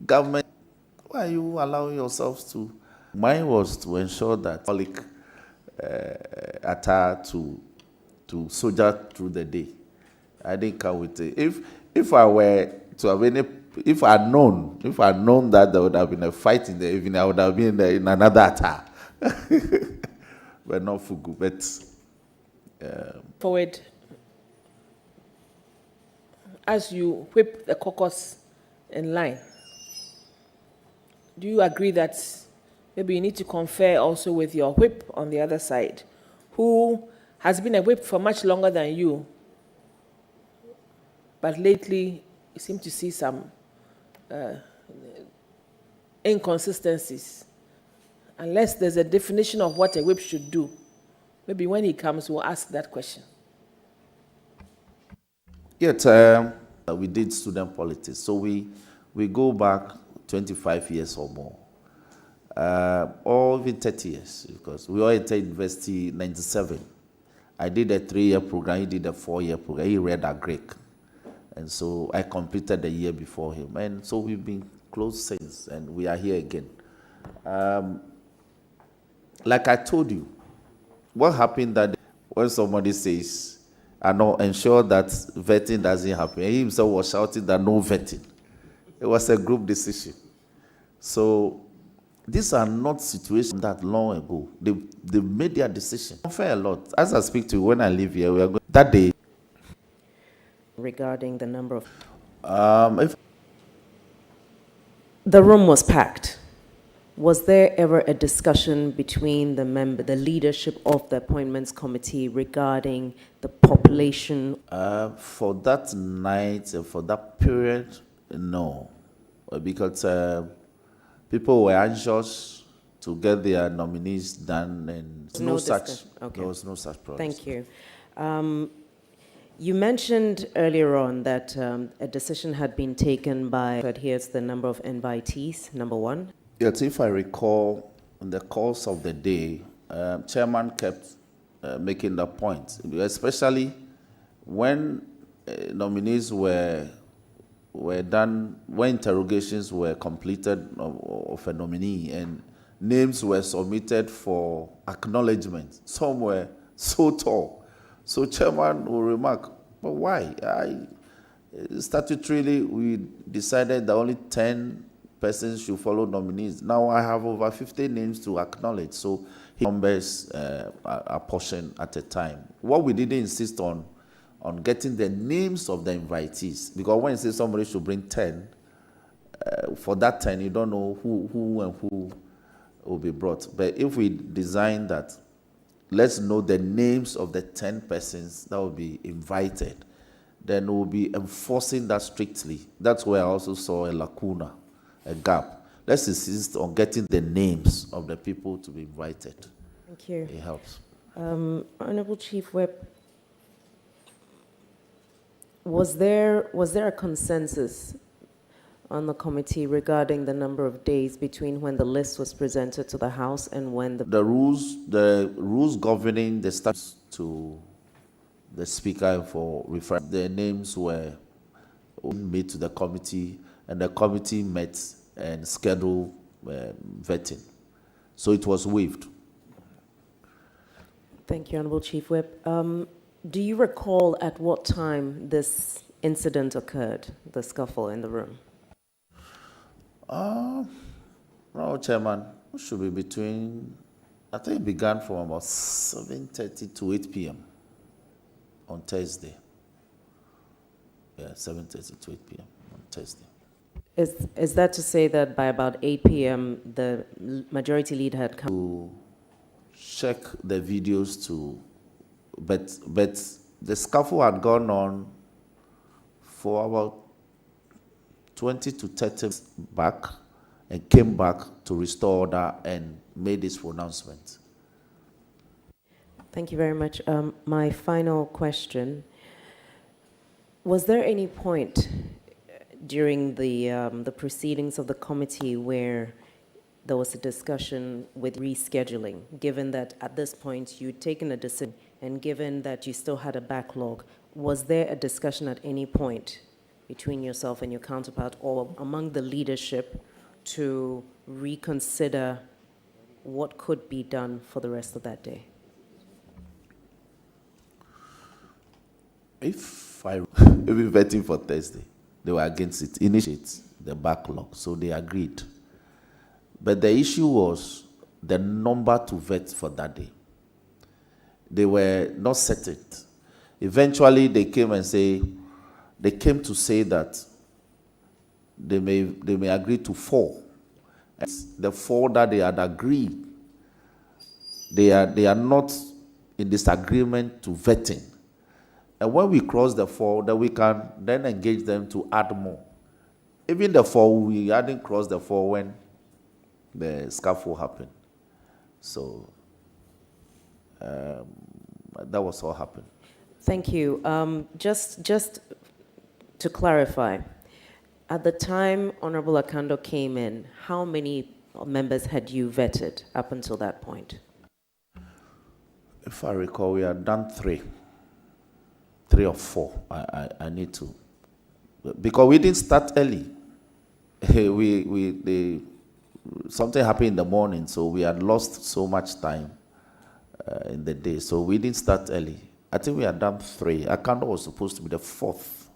government, why are you allowing yourselves to? Mine was to ensure that public attire to soldier through the day. I didn't come with it. If I were to have if I had known that there would have been a fight in the evening, I would have been in another attire. But not fugu. But forward, as you whip the caucus in line. Do you agree that maybe you need to confer also with your whip on the other side, who has been a whip for much longer than you, but lately you seem to see some inconsistencies? Unless there's a definition of what a whip should do, maybe when he comes, we'll ask that question. Yet, we did student politics, so we go back 25 years or more, or even 30 years, because we all entered university in 97. I did a 3-year program, he did a 4-year program, he read a Greek. And so I completed the year before him. And so we've been close since, and we are here again. Like I told you, what happened that when somebody says, I know, ensure that vetting doesn't happen, he himself was shouting that no vetting. It was a group decision. So these are not situations that long ago. They made their decision. I feel a lot. As I speak to you, when I leave here, we are going that day. Regarding the number of... If The room was packed. Was there ever a discussion between the leadership of the appointments committee regarding the population? for that night, for that period, no. Because people were anxious to get their nominees done, and No discussion. Okay. there was no such process. Thank you. You mentioned earlier on that a decision had been taken by to adhere to the number of invitees, number one. Yes, if I recall, in the course of the day, chairman kept making the point, especially when nominees were done, when interrogations were completed of a nominee and names were submitted for acknowledgement. Some were so tall. So chairman will remark, but why? Statutorily, we decided that only 10 persons should follow nominees. Now I have over 50 names to acknowledge, so numbers are portioned at a time. What we didn't insist on getting the names of the invitees, because when you say somebody should bring 10, for that 10, you don't know who and who will be brought. But if we design that, let's know the names of the 10 persons that will be invited, then we'll be enforcing that strictly. That's where I also saw a lacuna, a gap. Let's insist on getting the names of the people to be invited. Thank you. It helps. Honorable Chief Whip, was there a consensus on the committee regarding the number of days between when the list was presented to the House and when the rules governing the status to the Speaker for referring, the names were made to the committee, and the committee met and scheduled vetting. So it was waived. Thank you, Honorable Chief Whip. Do you recall at what time this incident occurred, the scuffle in the room? No, Chairman, it should be between, I think it began from about 7:30 to 8 p.m. on Thursday. Yeah, 7:30 to 8 p.m. on Thursday. Is that to say that by about 8 p.m. the majority leader had come? To check the videos but the scuffle had gone on for about 20 to 30 back and came back to restore order and made this pronouncement. Thank you very much. My final question, was there any point during the proceedings of the committee where there was a discussion with rescheduling, given that at this point you'd taken a decision and given that you still had a backlog? Was there a discussion at any point between yourself and your counterpart or among the leadership to reconsider what could be done for the rest of that day? If we vetting for Thursday, they were against it, initiate the backlog, so they agreed. But the issue was the number to vet for that day. They were not certain. Eventually, they came to say that they may agree to 4. And the 4 that they had agreed, they are not in disagreement to vetting. And when we cross the 4, then we can then engage them to add more. Even the 4, we hadn't crossed the 4 when the scaffold happened. So that was all happened. Thank you. Just to clarify, at the time Honorable Akando came in, how many members had you vetted up until that point? If I recall, we had done 3 or 4. I need to, because we didn't start early. Something happened in the morning, so we had lost so much time in the day. So we didn't start early. I think we had done 3. Akando was supposed to be the 4th,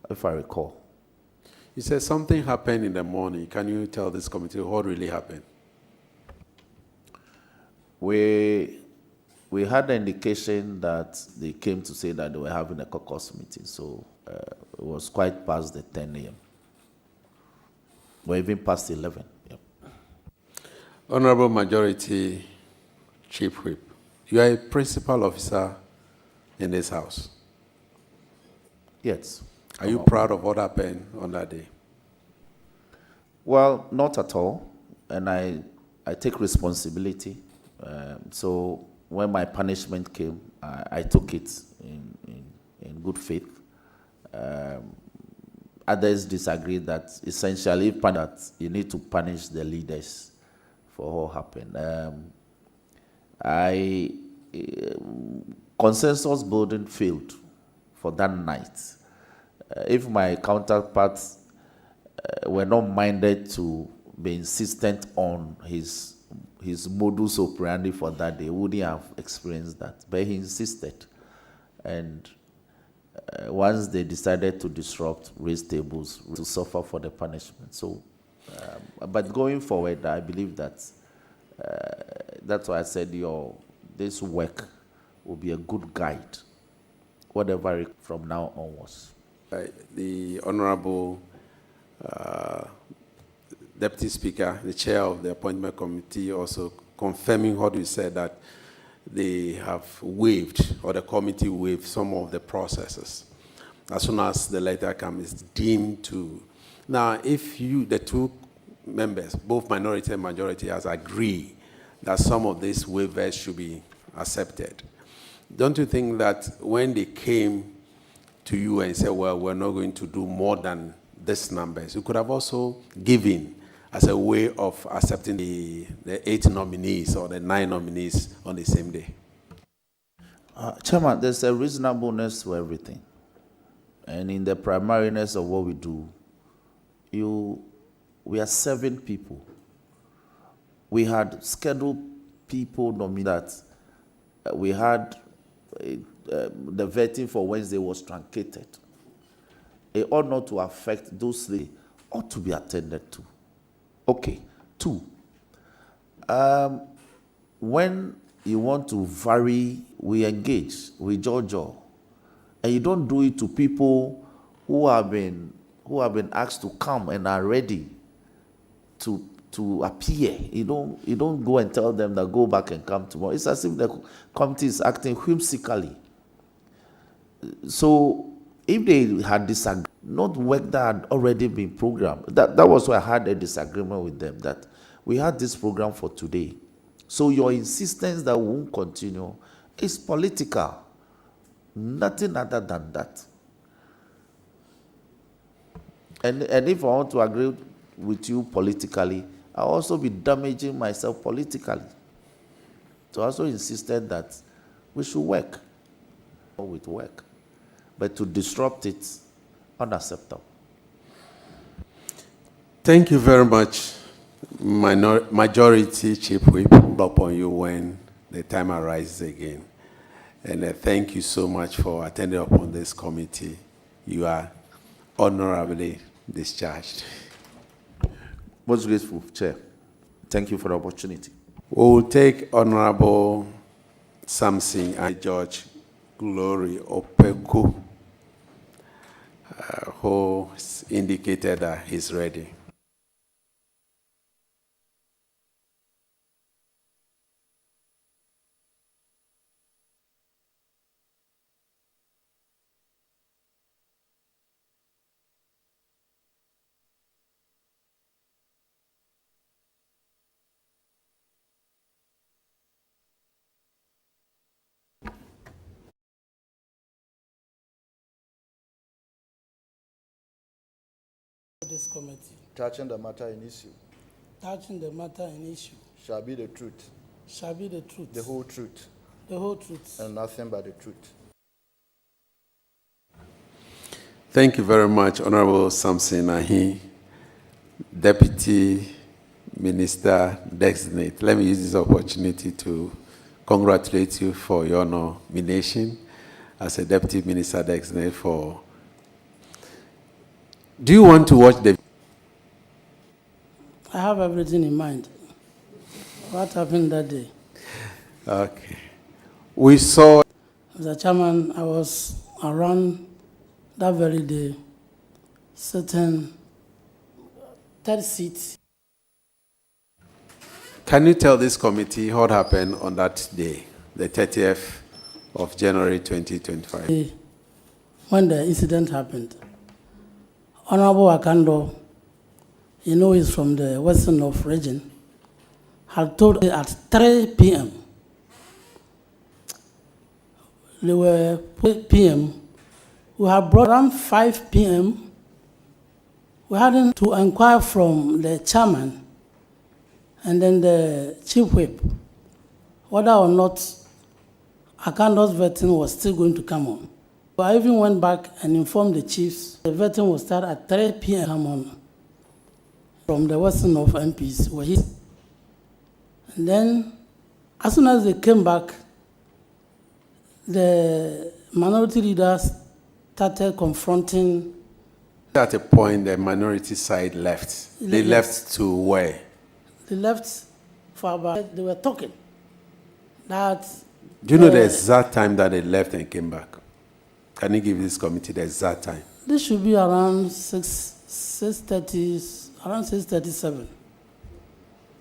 if I recall. You said something happened in the morning. Can you tell this committee what really happened? We had an indication that they came to say that they were having a caucus meeting, so it was quite past the 10 a.m. or even past 11. Yep. Honorable Majority Chief Whip, you are a principal officer in this house. Yes. Are you proud of what happened on that day? Well, not at all, and I take responsibility. So when my punishment came, I took it in good faith. Others disagree that essentially that you need to punish the leaders for what happened. Consensus building failed for that night. If my counterparts were not minded to be insistent on his modus operandi for that day, wouldn't have experienced that. But he insisted. And once they decided to disrupt, raise tables, to suffer for the punishment. So, but going forward, I believe that that's why I said this work will be a good guide, whatever from now onwards. The Honorable Deputy Speaker, the Chair of the Appointment Committee, also confirming what you said, that they have waived, or the committee waived, some of the processes. As soon as the letter comes, it's deemed to. Now, if the 2 members, both minority and majority, has agreed that some of these waivers should be accepted, don't you think that when they came to you and said, well, we're not going to do more than this numbers, you could have also given as a way of accepting the 8 nominees or the 9 nominees on the same day? Chairman, there's a reasonableness to everything. And in the primariness of what we do, we are 7 people. We had scheduled people nominated. We had the vetting for Wednesday was truncated. It ought not to affect those that ought to be attended to. Okay. 2, when you want to vary, we engage, we judge, and you don't do it to people who have been asked to come and are ready to appear. You don't go and tell them that go back and come tomorrow. It's as if the committee is acting whimsically. So if they had disagreed, not work that had already been programmed, that was why I had a disagreement with them, that we had this program for today. So your insistence that we won't continue is political. Nothing other than that. And if I want to agree with you politically, I'll also be damaging myself politically. So I also insisted that we should work with work. But to disrupt it, unacceptable. Thank you very much, Majority Chief Whip, upon you when the time arises again. And thank you so much for attending upon this committee. You are honorably discharged. Most grateful, Chair. Thank you for the opportunity. We will take Honorable Samson and George Glory Opeku who indicated that he's ready. This committee, touching the matter in issue, touching the matter in issue, shall be the truth, shall be the truth, the whole truth, the whole truth. and nothing but the truth. Thank you very much, Honorable Samson Ahi, Deputy Minister Designate. Let me use this opportunity to congratulate you for your nomination as a Deputy Minister Designate for. Do you want to watch the? I have everything in mind. What happened that day? Okay. We saw. Mr. Chairman, I was around that very day, sitting third seat. Can you tell this committee what happened on that day, the 30th of January 2025? When the incident happened, Honorable Akando, you know he's from the Western North region, had told me at 3 p.m. They were 8 p.m. We had brought around 5 p.m. We had to inquire from the chairman and then the chief whip whether or not Akando's vetting was still going to come on. But I even went back and informed the chiefs the vetting will start at 3 p.m. come on from the Western North MPs were here. And then, as soon as they came back, the minority leaders started confronting. At a point, the minority side left. They left to where? They left for about, they were talking that. Do you know the exact time that they left and came back? Can you give this committee the exact time? This should be around 6:30, around 6:37.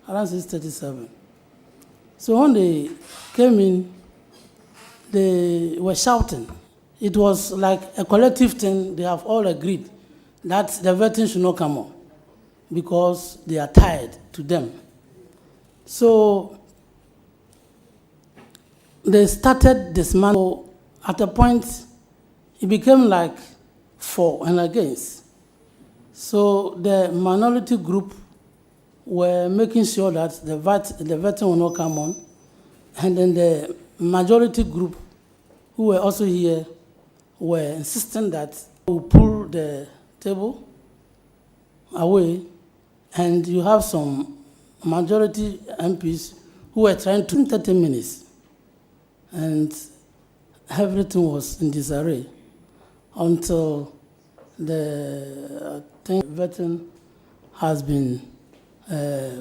Around 6:37. So when they came in, they were shouting. It was like a collective thing. They have all agreed that the vetting should not come on because they are tired to them. So they started dismantling. At a point, it became like for and against. So the minority group were making sure that the vetting will not come on. And then the majority group, who were also here, were insisting that we pull the table away. And you have some majority MPs who were trying to 30 minutes. And everything was in disarray until the vetting has been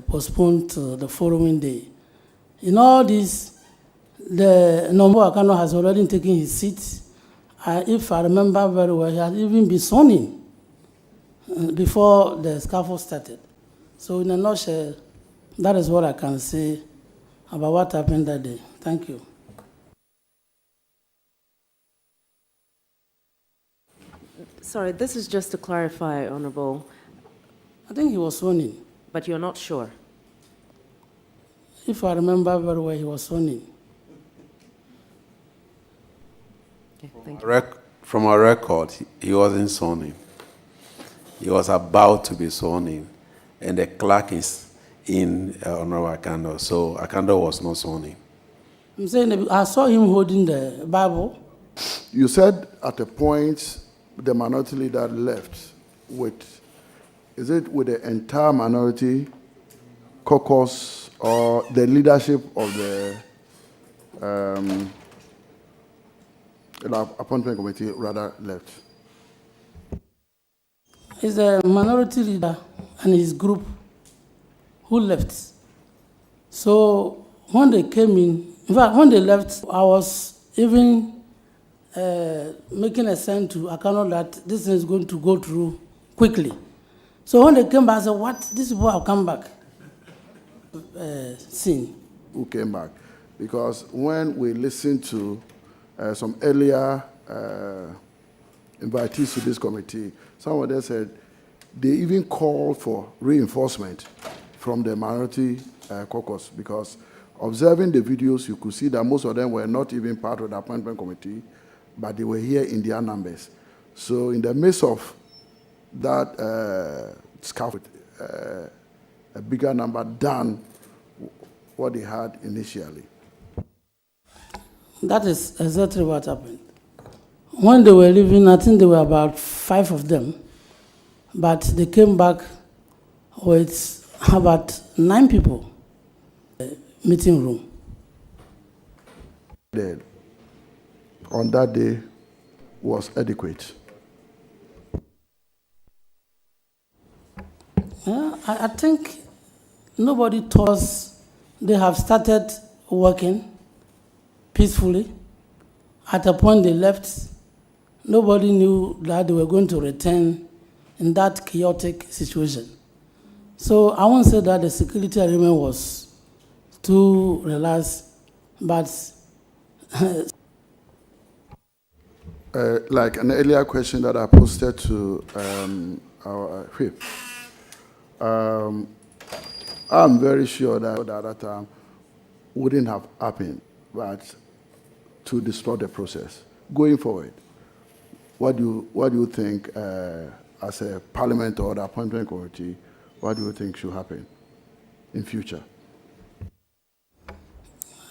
postponed to the following day. In all this, the Nombo Akano has already taken his seat. If I remember very well, he had even been sworn in before the scaffold started. So in a nutshell, that is what I can say about what happened that day. Thank you. Sorry, this is just to clarify, Honorable, I think he was sworn in. but you're not sure. If I remember very well, he was sworn in. Okay, thank you. From our record, he wasn't sworn in. He was about to be sworn in, and the clerk is in Honorable Akando, so Akando was not sworn in. I'm saying I saw him holding the Bible. You said at a point the minority leader left with, is it with the entire minority caucus or the leadership of the appointment committee rather left? It's a minority leader and his group who left. So when they came in fact, when they left, I was even making a sign to Akano that this thing is going to go through quickly. So when they came back, I said, what? These people have come back. Seen. Who came back? Because when we listened to some earlier invitees to this committee, some of them said they even called for reinforcement from the minority caucus, because observing the videos, you could see that most of them were not even part of the appointment committee, but they were here in their numbers. So in the midst of that scaffold, a bigger number than what they had initially. That is exactly what happened. When they were leaving, I think there were about 5 of them, but they came back with about 9 people in the meeting room. On that day was adequate. I think nobody told us they have started working peacefully. At a point they left, nobody knew that they were going to return in that chaotic situation. So I won't say that the security arrangement was too relaxed, but Like an earlier question that I posted to our whip, I'm very sure that at that time wouldn't have happened, but to disrupt the process. Going forward, what do you think as a parliament or the appointment committee, what do you think should happen in future?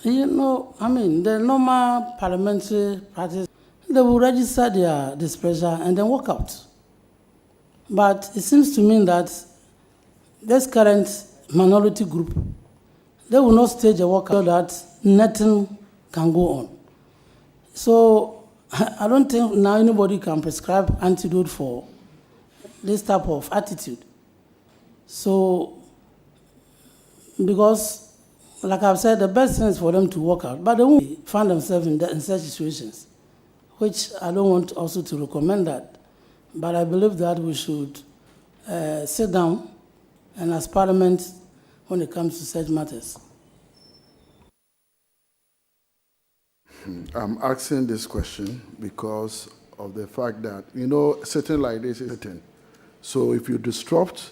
you know, I mean, the normal parliamentary practice, they will register their displeasure and then walk out. But it seems to me that this current minority group, they will not stage a walkout that nothing can go on. So I don't think now anybody can prescribe antidote for this type of attitude. So, because, like I've said, the best thing is for them to walk out, but they won't find themselves in such situations, which I don't want also to recommend that. But I believe that we should sit down and as Parliament when it comes to such matters. I'm asking this question because of the fact that, you know, sitting like this is sitting. So if you disrupt,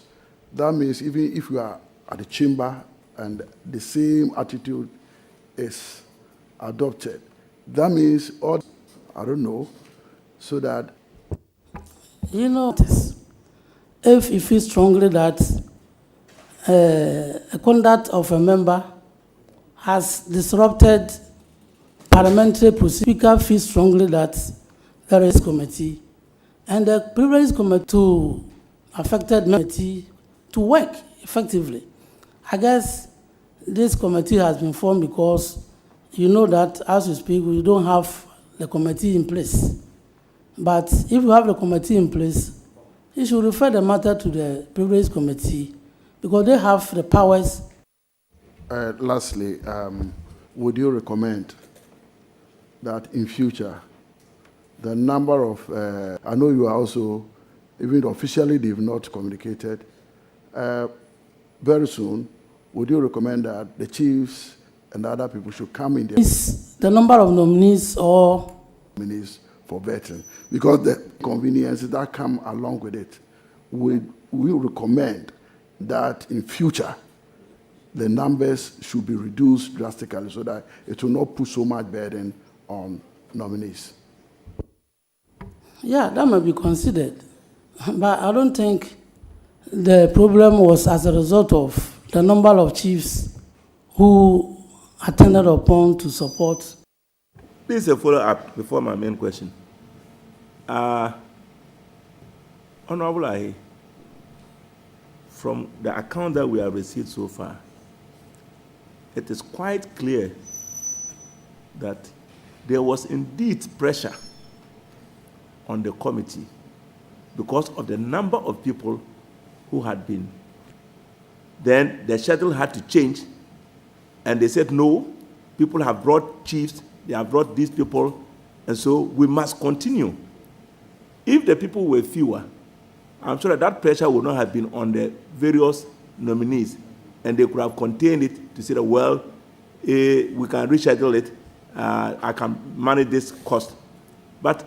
that means even if you are at the chamber and the same attitude is adopted, that means, or I don't know, so that. You know, if you feel strongly that a conduct of a member has disrupted parliamentary procedure, Speaker feels strongly that there is committee and the privilege committee to affected committee to work effectively. I guess this committee has been formed because you know that as we speak, we don't have the committee in place. But if you have the committee in place, you should refer the matter to the privilege committee because they have the powers. Lastly, would you recommend that in future, the number of, I know you are also, even officially they've not communicated, very soon, would you recommend that the chiefs and other people should come in there? Is the number of nominees or nominees for vetting? Because the conveniences that come along with it, we recommend that in future, the numbers should be reduced drastically so that it will not put so much burden on nominees. Yeah, that might be considered. But I don't think the problem was as a result of the number of chiefs who attended upon to support. This is a follow-up before my main question. Honorable Ahi, from the account that we have received so far, it is quite clear that there was indeed pressure on the committee because of the number of people who had been. Then the schedule had to change, and they said, no, people have brought chiefs, they have brought these people, And so we must continue. If the people were fewer, I'm sure that pressure would not have been on the various nominees, and they could have contained it to say that, well, we can reschedule it, I can manage this cost. But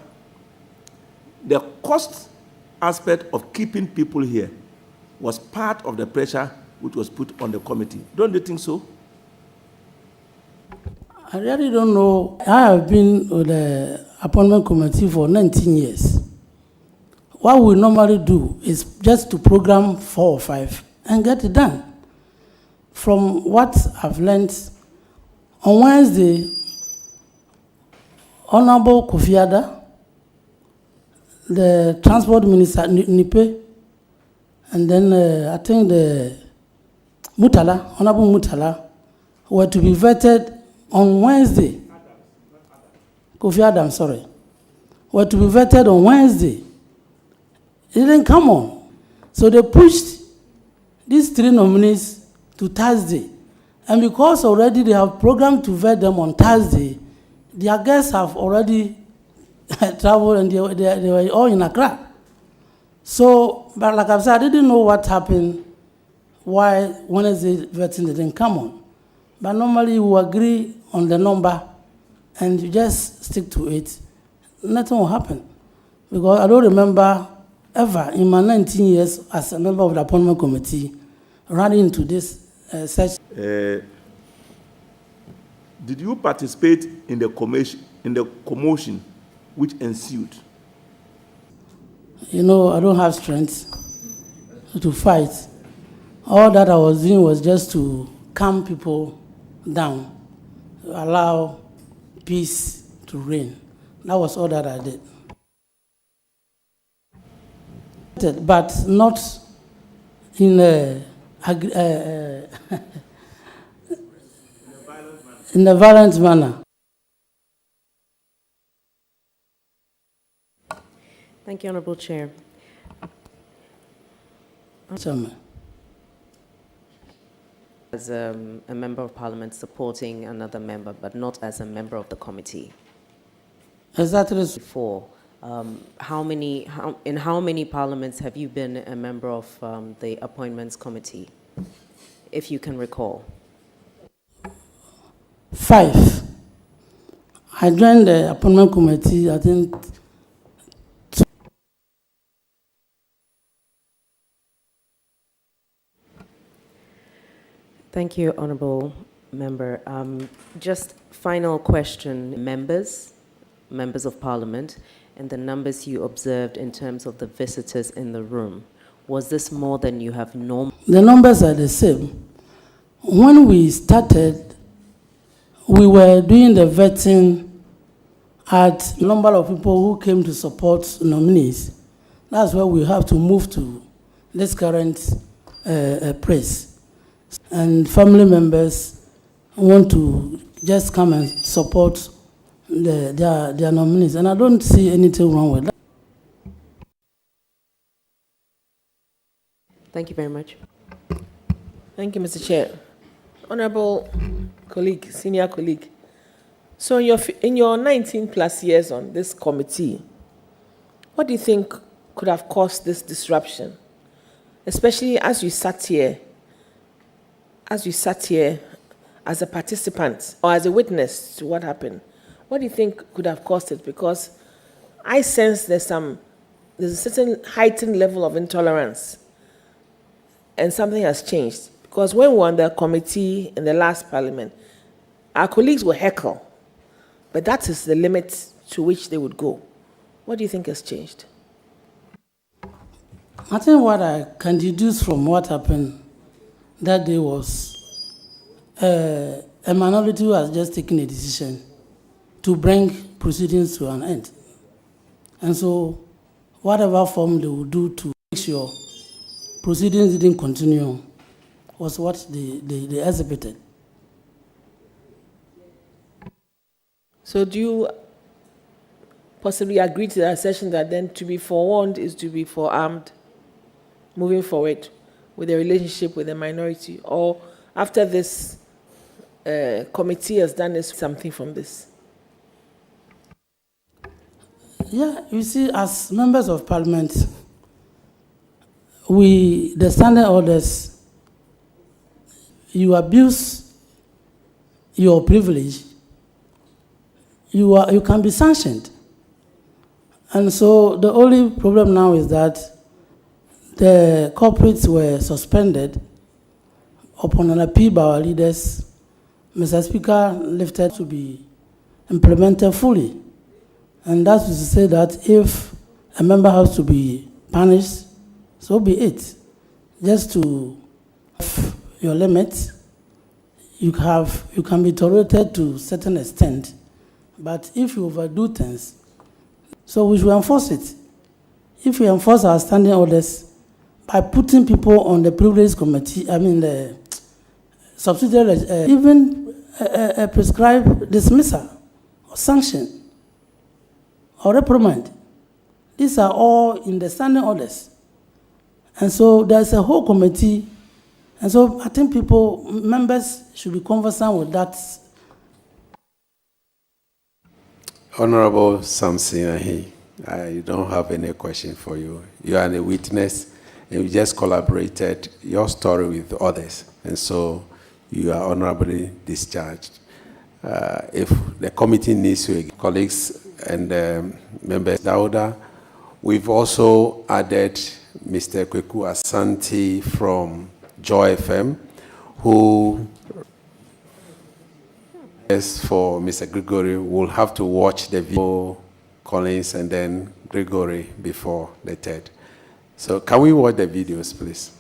the cost aspect of keeping people here was part of the pressure which was put on the committee. Don't you think so? I really don't know. I have been with the appointment committee for 19 years. What we normally do is just to program 4 or 5 and get it done. From what I've learned, on Wednesday, Honorable Kofi Adda, the Transport Minister Nipe, and then I think the Mutala, Honorable Mutala, were to be vetted on Wednesday. Kofi Adams, sorry, were to be vetted on Wednesday. It didn't come on. So they pushed these 3 nominees to Thursday. And because already they have programmed to vet them on Thursday, their guests have already traveled and they were all in Accra. So, but like I've said, I didn't know what happened, why Wednesday vetting didn't come on. But normally we agree on the number and you just stick to it. Nothing will happen. Because I don't remember ever in my 19 years as a member of the appointment committee running into this such. Did you participate in the commotion which ensued? You know, I don't have strength to fight. All that I was doing was just to calm people down, to allow peace to reign. That was all that I did. But not in a in a violent manner. Thank you, Honorable Chair. Chairman. As a member of parliament supporting another member, but not as a member of the committee. Exactly. Before, in how many parliaments have you been a member of the appointments committee, if you can recall? 5. I joined the appointment committee, I think. Thank you, Honorable Member. Just final question, members of Parliament, and the numbers you observed in terms of the visitors in the room. Was this more than you have normally? The numbers are the same. When we started, we were doing the vetting at number of people who came to support nominees. That's where we have to move to this current press. And family members want to just come and support their nominees. And I don't see anything wrong with that. Thank you very much. Thank you, Mr. Chair. Honorable colleague, senior colleague. So in your 19 plus years on this committee, what do you think could have caused this disruption? Especially as you sat here as a participant or as a witness to what happened. What do you think could have caused it? Because I sense there's a certain heightened level of intolerance and something has changed. Because when we were on the committee in the last parliament, our colleagues will heckle, but that is the limit to which they would go. What do you think has changed? I think what I can deduce from what happened that day was a minority who has just taken a decision to bring proceedings to an end. And so whatever form they would do to make sure proceedings didn't continue was what they exhibited. So do you possibly agree to the assertion that then to be forewarned is to be forearmed moving forward with the relationship with the minority? Or after this committee has done something from this? Yeah, you see, as members of parliament, the standing orders, you abuse your privilege, you can be sanctioned. And so the only problem now is that the corporates were suspended upon an appeal by our leaders. Mr. Speaker lifted to be implemented fully. And that is to say that if a member has to be punished, so be it. Just to have your limits, you can be tolerated to a certain extent. But if you overdo things, so we should enforce it. If we enforce our standing orders by putting people on the privilege committee, the subsidiary, even a prescribed dismissal or sanction or reprimand, these are all in the standing orders. And so there's a whole committee, and so I think members should be conversant with that. Honorable Samson Ahi, I don't have any question for you. You are a witness, and you just collaborated your story with others, and so you are honorably discharged. If the committee needs you, colleagues and members, Dauda, we've also added Mr. Kweku Asante from Joy FM, who for Mr. Gregory will have to watch the video, Collins, and then Gregory before the third. So can we watch the videos, please?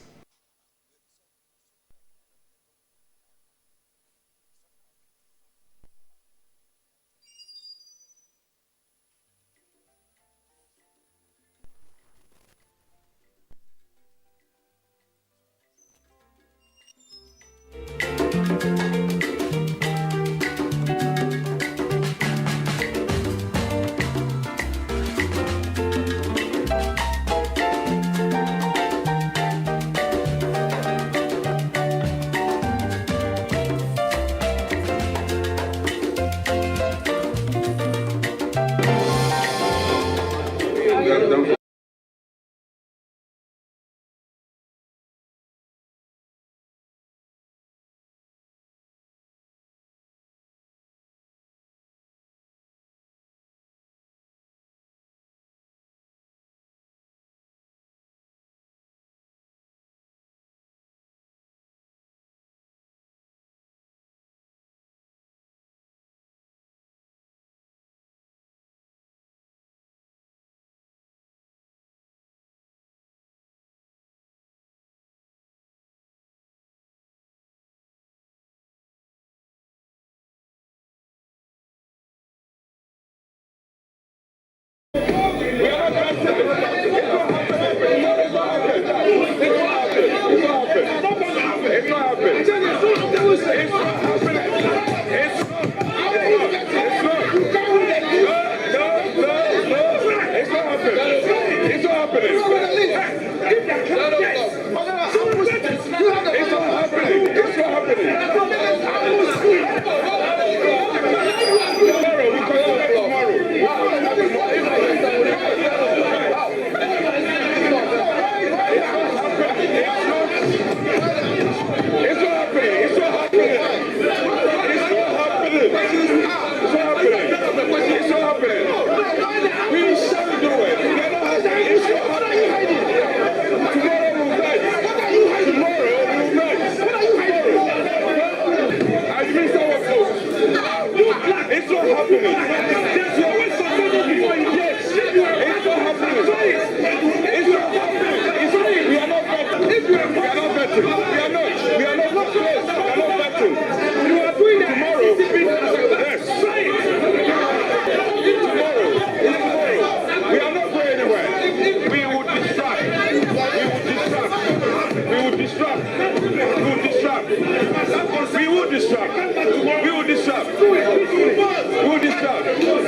We will disrupt.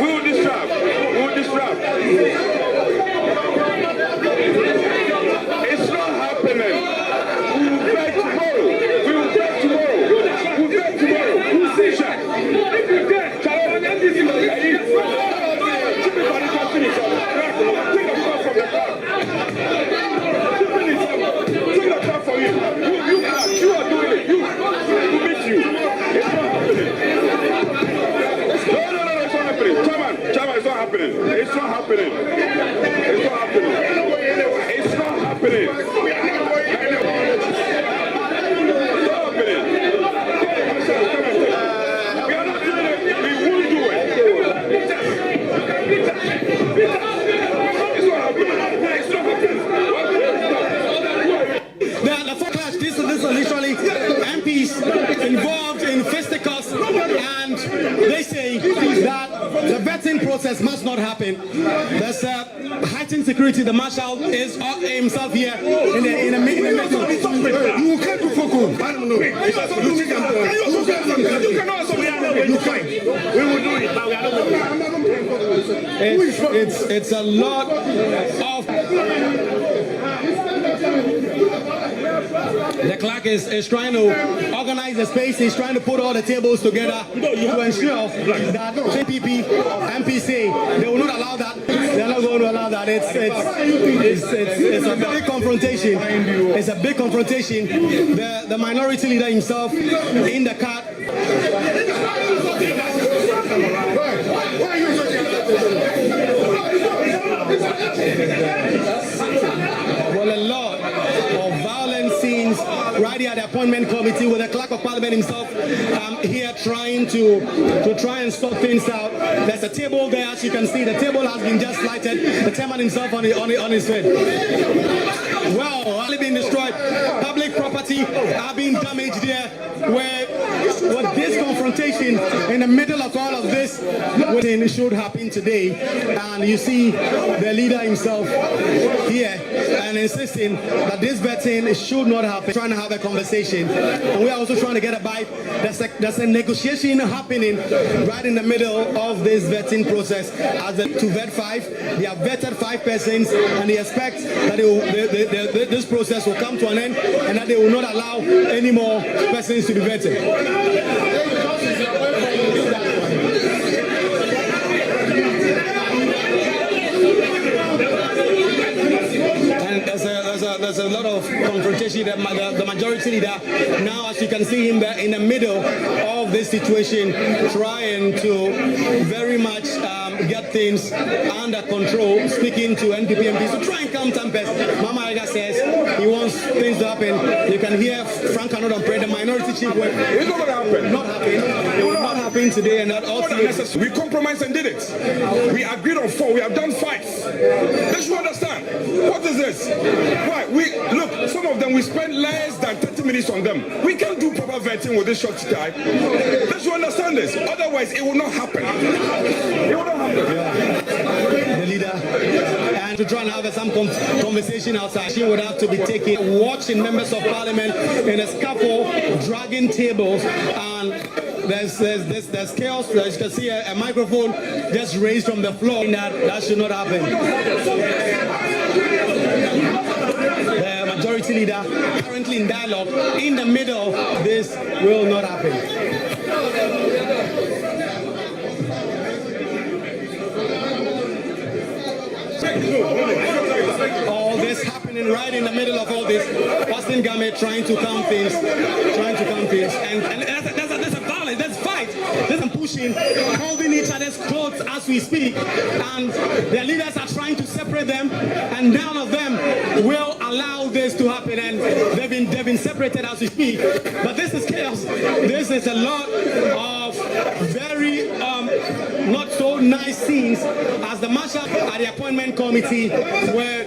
happening. It's not happening. It's not happening. It's not happening. It's not happening. We are not doing it. We won't do it. It's not happening. It's not happening. The forecast, this is literally MPs involved in fisticuffs, and they say that the vetting process must not happen. There's heightened security. The marshal is himself here in the middle. You can't do focus. I don't know. You can also be fine. We will do it, but we are not going to. It's a lot of. The clerk is trying to organize the space. He's trying to put all the tables together to ensure that JPP, MPC, they will not allow that. They're not going to allow that. It's a big confrontation. It's a big confrontation. The minority leader himself in the car. Well, a lot of violent scenes right here at the appointment committee with the clerk of parliament himself here trying to try and sort things out. There's a table there, as you can see. The table has been just lighted. The chairman himself on his head. Well, only been destroyed. Public property are being damaged there. Where with this confrontation in the middle of all of this, what should happen today, and you see the leader himself here and insisting that this vetting should not happen. Trying to have a conversation, and we are also trying to get a bite. There's a negotiation happening right in the middle of this vetting process. As to vet 5, they have vetted 5 persons, and they expect that this process will come to an end, and that they will not allow any more persons to be vetted. And there's a lot of confrontation. The majority leader now, as you can see him there in the middle of this situation, trying to very much get things under control, speaking to NPP MPs to try and calm tempers. Mama Aga says he wants things to happen. You can hear Frank Anodon pray, the minority chief. It's not going to happen. Not happen. It will not happen today, and that also. We compromised and did it. We agreed on 4. We have done 5. They should understand. What is this? Why? Look, some of them we spend less than 30 minutes on them. We can't do proper vetting with this short time. They should understand this. Otherwise, it will not happen. It will not happen. The leader, and to try and have some conversation outside, she would have to be taking, watching members of parliament in a scaffold, dragging tables, and there's chaos. As you can see, a microphone just raised from the floor. That should not happen. The majority leader currently in dialogue in the middle. This will not happen. All this happening right in the middle of all this. Austin Game trying to calm things, and there's a violence, there's fight, there's some pushing, holding each other's clothes as we speak, and their leaders are trying to separate them, and none of them will allow this to happen, and they've been separated as we speak. But this is chaos. This is a lot of very not so nice scenes, as the marshal at the appointment committee were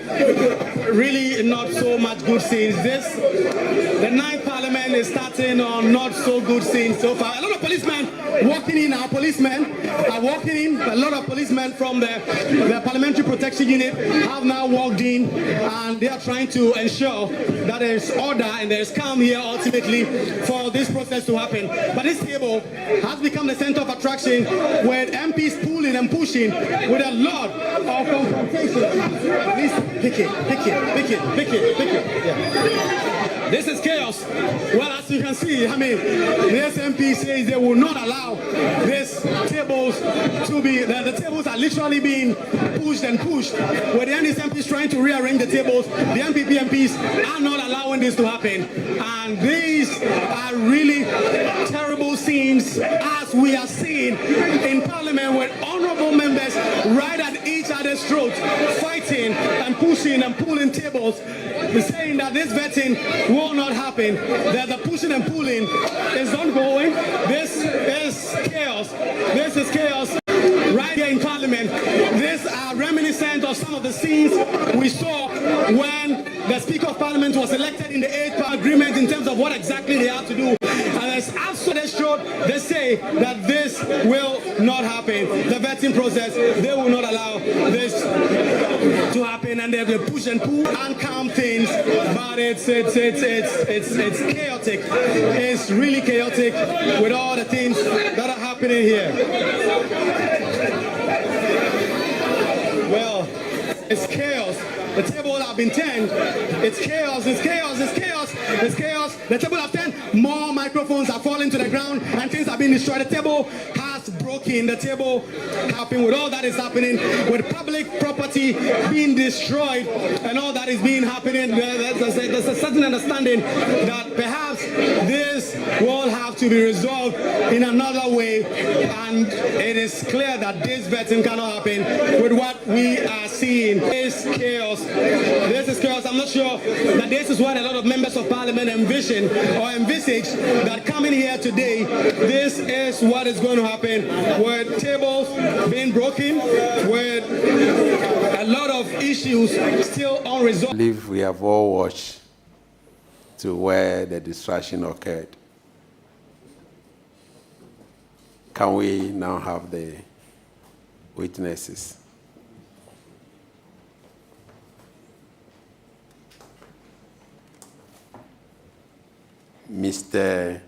really not so much good scenes. The 9th parliament is starting on not so good scenes so far. A lot of policemen walking in. Our policemen are walking in. A lot of policemen from the parliamentary protection unit have now walked in, and they are trying to ensure that there is order and there is calm here ultimately for this process to happen. But this table has become the center of attraction, where MPs pulling and pushing with a lot of confrontation. Please pick it. Yeah. This is chaos. Well, as you can see, the SMP says they will not allow these tables to be, the tables are literally being pushed and pushed. Where the NSMP is trying to rearrange the tables, the MPP MPs are not allowing this to happen. And these are really terrible scenes, as we are seeing in Parliament, where honorable members right at each other's throats, fighting and pushing and pulling tables, saying that this vetting will not happen, that the pushing and pulling is ongoing. This is chaos. This is chaos right here in Parliament. These are reminiscent of some of the scenes we saw when the Speaker of Parliament was elected in the 8th agreement in terms of what exactly they have to do. And as after they showed, they say that this will not happen. The vetting process, they will not allow this to happen, and they will push and pull and calm things. But it's chaotic. It's really chaotic with all the things that are happening here. Well, it's chaos. The table have been turned. It's chaos, it's chaos, it's chaos, it's chaos. The table have turned. More microphones are falling to the ground and things have been destroyed. The table has broken. The table happening with all that is happening, with public property being destroyed and all that is being happening. There's a certain understanding that perhaps this will have to be resolved in another way, and it is clear that this vetting cannot happen with what we are seeing. This chaos. This is chaos. I'm not sure that this is what a lot of members of Parliament envision or envisage, that coming here today, this is what is going to happen, with tables being broken, with a lot of issues still unresolved. I believe we have all watched to where the distraction occurred. Can we now have the witnesses? Mr.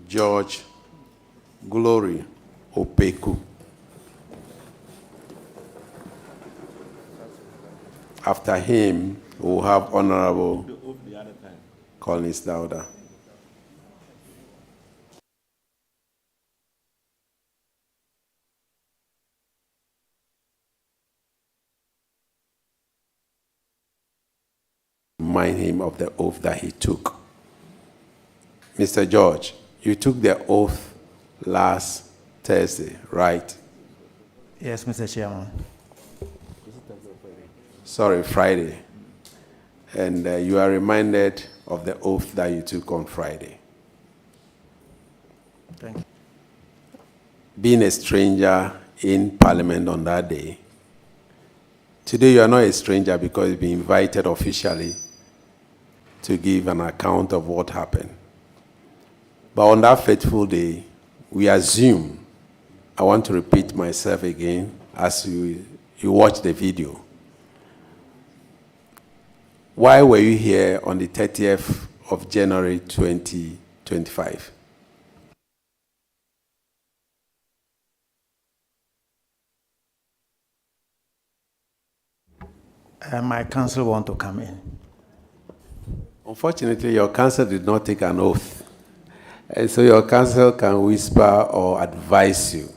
George Glory Opeku. After him, we'll have Honorable Collins Dowda. Remind him of the oath that he took. Mr. George, you took the oath last Thursday, right? Yes, Mr. Chairman. Sorry, Friday. And you are reminded of the oath that you took on Friday. Thank you. Being a stranger in Parliament on that day, today you are not a stranger because you've been invited officially to give an account of what happened. But on that fateful day, we assume, I want to repeat myself again as you watch the video. Why were you here on the 30th of January 2025? My counsel want to come in. Unfortunately, your counsel did not take an oath. And so your counsel can whisper or advise you.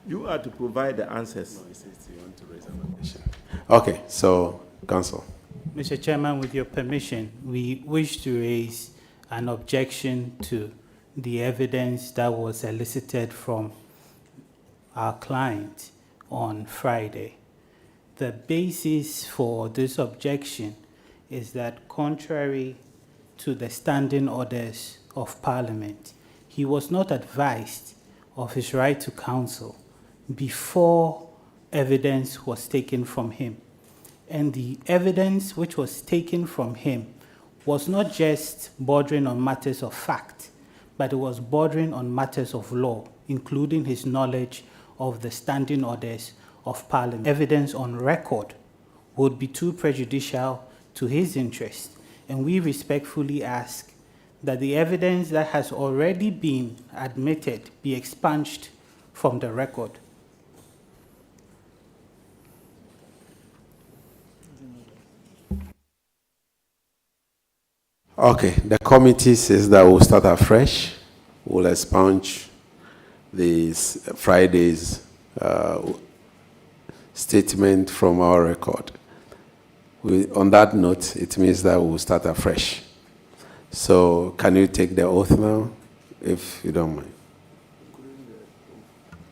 You are to provide the answers. No, he says you want to raise an objection. Okay, so, counsel. Mr. Chairman, with your permission, we wish to raise an objection to the evidence that was elicited from our client on Friday. The basis for this objection is that contrary to the standing orders of Parliament, he was not advised of his right to counsel before evidence was taken from him. And the evidence which was taken from him was not just bordering on matters of fact, but it was bordering on matters of law, including his knowledge of the standing orders of Parliament. Evidence on record would be too prejudicial to his interest, and we respectfully ask that the evidence that has already been admitted be expunged from the record. Okay, the committee says that we'll start afresh. We'll expunge this Friday's statement from our record. On that note, it means that we'll start afresh. So can you take the oath now, if you don't mind?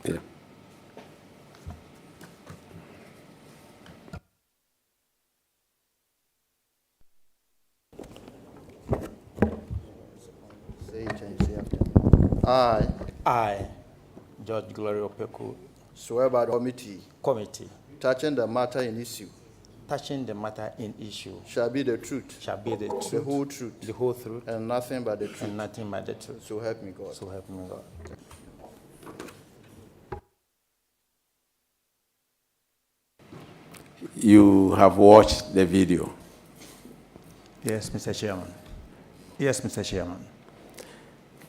Yeah. Say it and say after me. I, George Glory Opeku, Swear by the committee, touching the matter in issue, touching the matter in issue, shall be the truth, shall be the truth, the whole truth, the whole truth, and nothing but the truth. and nothing but the truth. So help me God. So help me God. You have watched the video. Yes, Mr. Chairman. Yes, Mr. Chairman.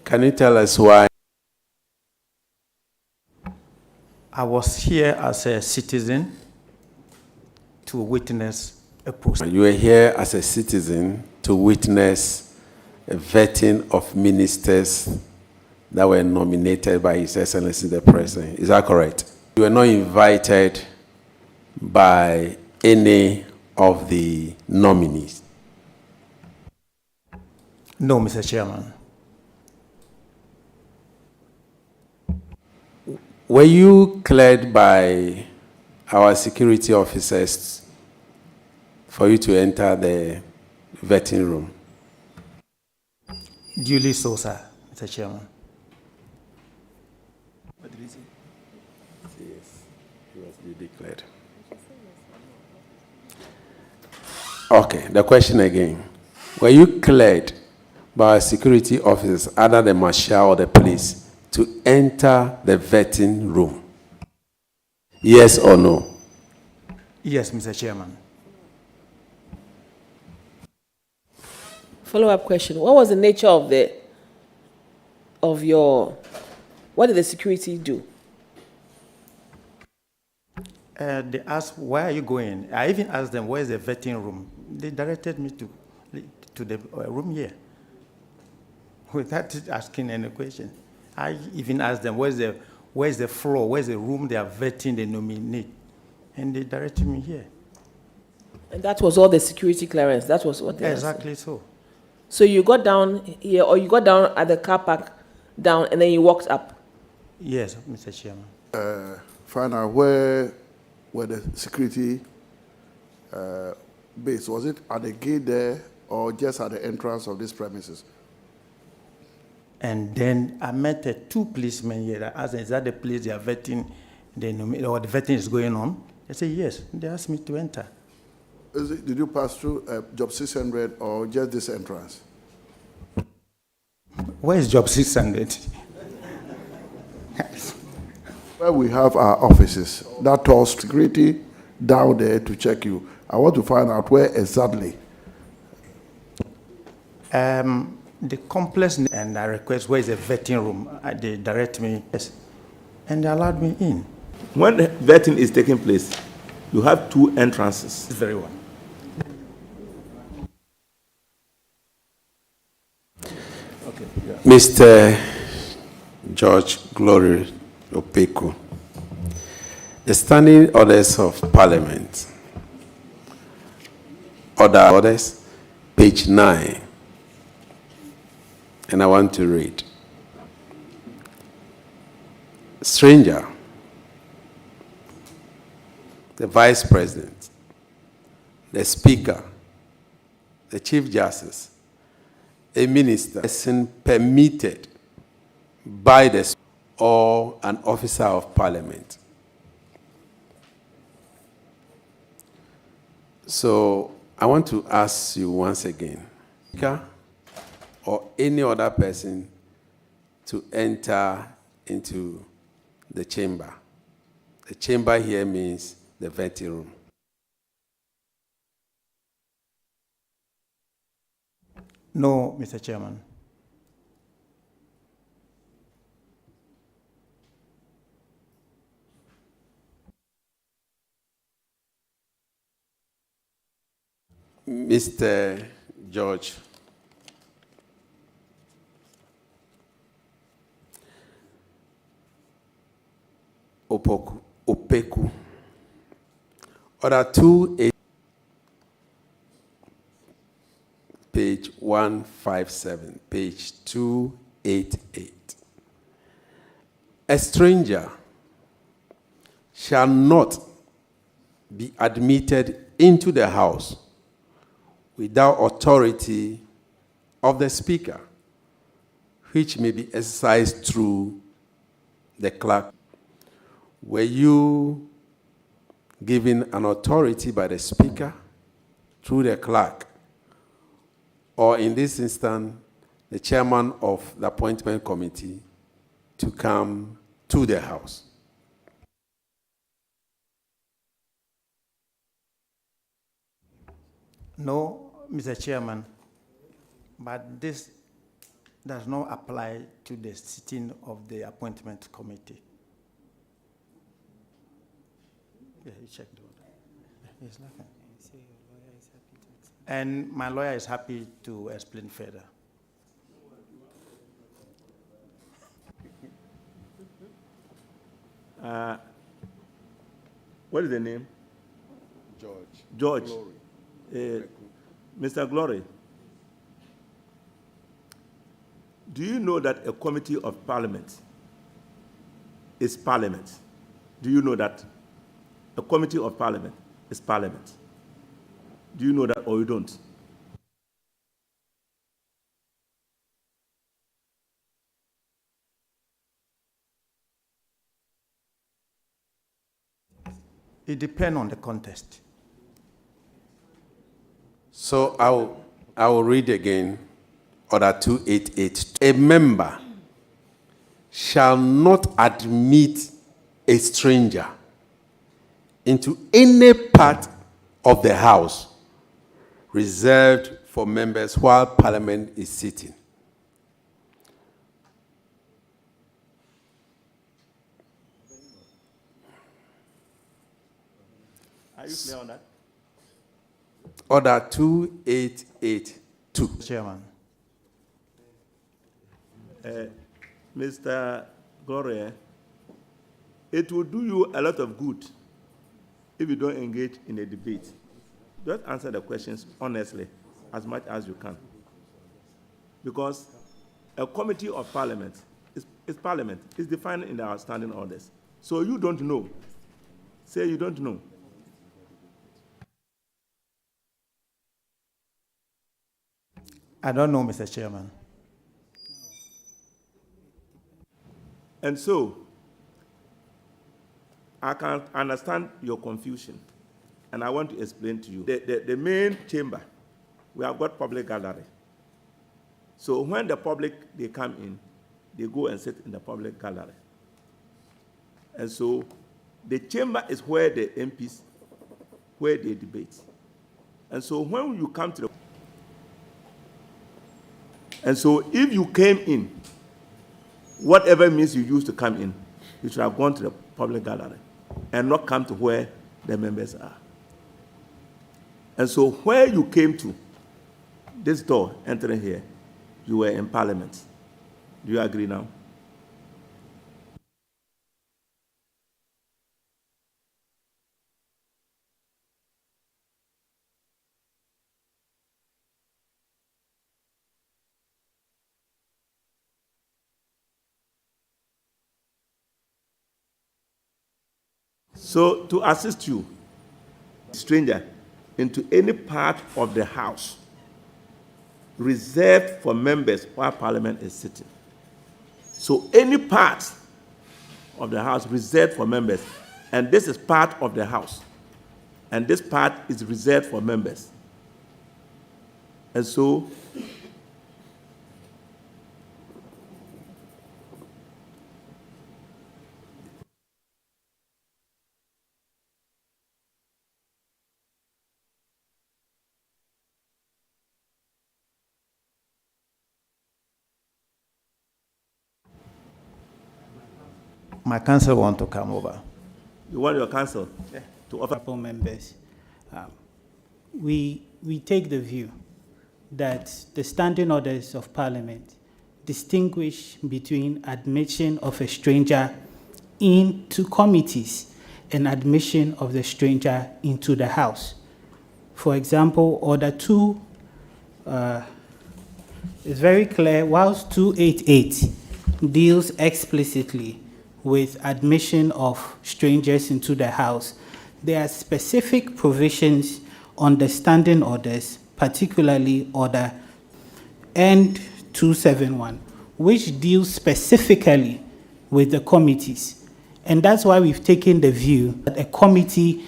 Can you tell us why? I was here as a citizen to witness a process. You were here as a citizen to witness a vetting of ministers that were nominated by His Excellency the President. Is that correct? You were not invited by any of the nominees. No, Mr. Chairman. Were you cleared by our security officers for you to enter the vetting room? Duly so, sir, Mr. Chairman. What did he say? Yes, he was duly cleared. Okay, the question again. Were you cleared by our security officers, either the marshal or the police, to enter the vetting room? Yes or no? Yes, Mr. Chairman. Follow-up question. What was the nature of your, what did the security do? They asked, where are you going? I even asked them, where's the vetting room? They directed me to the room here, without asking any question. I even asked them, where's the floor, where's the room they are vetting the nominee? And they directed me here. And that was all the security clearance? That was what they asked? Exactly so. So you got down here, or you got down at the car park down, and then you walked up? Yes, Mr. Chairman. Final, where were the security base? Was it at the gate there or just at the entrance of these premises? And then I met two policemen here. I asked them, is that the place they are vetting, or the vetting is going on? They said, yes. They asked me to enter. Did you pass through Job 600 or just this entrance? Where is Job 600? Where we have our offices, that tall security down there to check you. I want to find out where exactly. The complex, and I request, where is the vetting room? They direct me, yes, and they allowed me in. When the vetting is taking place, you have two entrances. Very well. Okay. Yeah. Mr. George Glory Opeku, the standing orders of Parliament, orders, page 9. And I want to read. Stranger, the Vice President, the Speaker, the Chief Justice, a minister, person permitted by the or an officer of Parliament. So I want to ask you once again, Speaker, or any other person to enter into the chamber. The chamber here means the vetting room. No, Mr. Chairman. Mr. George, Opeku. Order 2 157, page 288. A stranger shall not be admitted into the house without authority of the speaker, which may be exercised through the clerk. Were you given an authority by the speaker through the clerk, or in this instance, the chairman of the appointment committee, to come to the house? No, Mr. Chairman, but this does not apply to the sitting of the appointment committee. Yeah, you checked it. He's laughing. And my lawyer is happy to explain further. What is the name? George. Mr. Glory, do you know that a committee of parliament is parliament? Do you know that a committee of parliament is parliament? Do you know that, or you don't? It depends on the context. So I will read again, Order 288. A member shall not admit a stranger into any part of the house reserved for members while Parliament is sitting. Are you clear on that? Order 2882. Chairman. Mr. Gloria, it will do you a lot of good if you don't engage in a debate. Just answer the questions honestly, as much as you can. Because a committee of parliament is parliament. It's defined in our standing orders. So you don't know. Say you don't know. I don't know, Mr. Chairman. And so, I can understand your confusion, and I want to explain to you. The main chamber, we have got public gallery. So when the public, they come in, they go and sit in the public gallery. And so the chamber is where the MPs, where they debate. And so when you come to the... And so if you came in, whatever means you used to come in, you should have gone to the public gallery and not come to where the members are. And so where you came to, this door, entering here, you were in Parliament. Do you agree now? So to assist you, stranger, into any part of the house reserved for members while Parliament is sitting. So any part of the house reserved for members, and this is part of the house, and this part is reserved for members. And so My counsel want to come over. you want your counsel to offer? Honorable members, we take the view that the standing orders of Parliament distinguish between admission of a stranger into committees and admission of the stranger into the House. For example, Order 2, It's very clear, whilst 288 deals explicitly with admission of strangers into the house, there are specific provisions on the standing orders, particularly order N271, which deals specifically with the committees. And that's why we've taken the view that a committee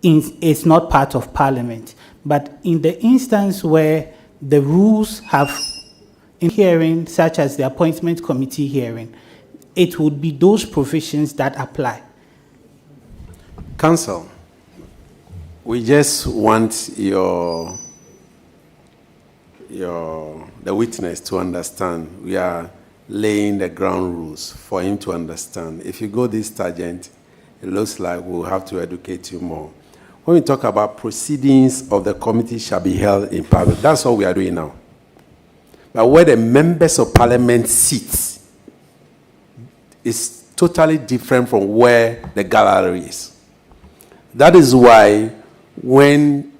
is not part of Parliament. But in the instance where the rules have in hearing, such as the appointment committee hearing, it would be those provisions that apply. Council, we just want the witness to understand. We are laying the ground rules for him to understand. If you go this tangent, it looks like we'll have to educate you more. When we talk about proceedings of the committee shall be held in private, that's what we are doing now. But where the members of parliament sit is totally different from where the gallery is. That is why when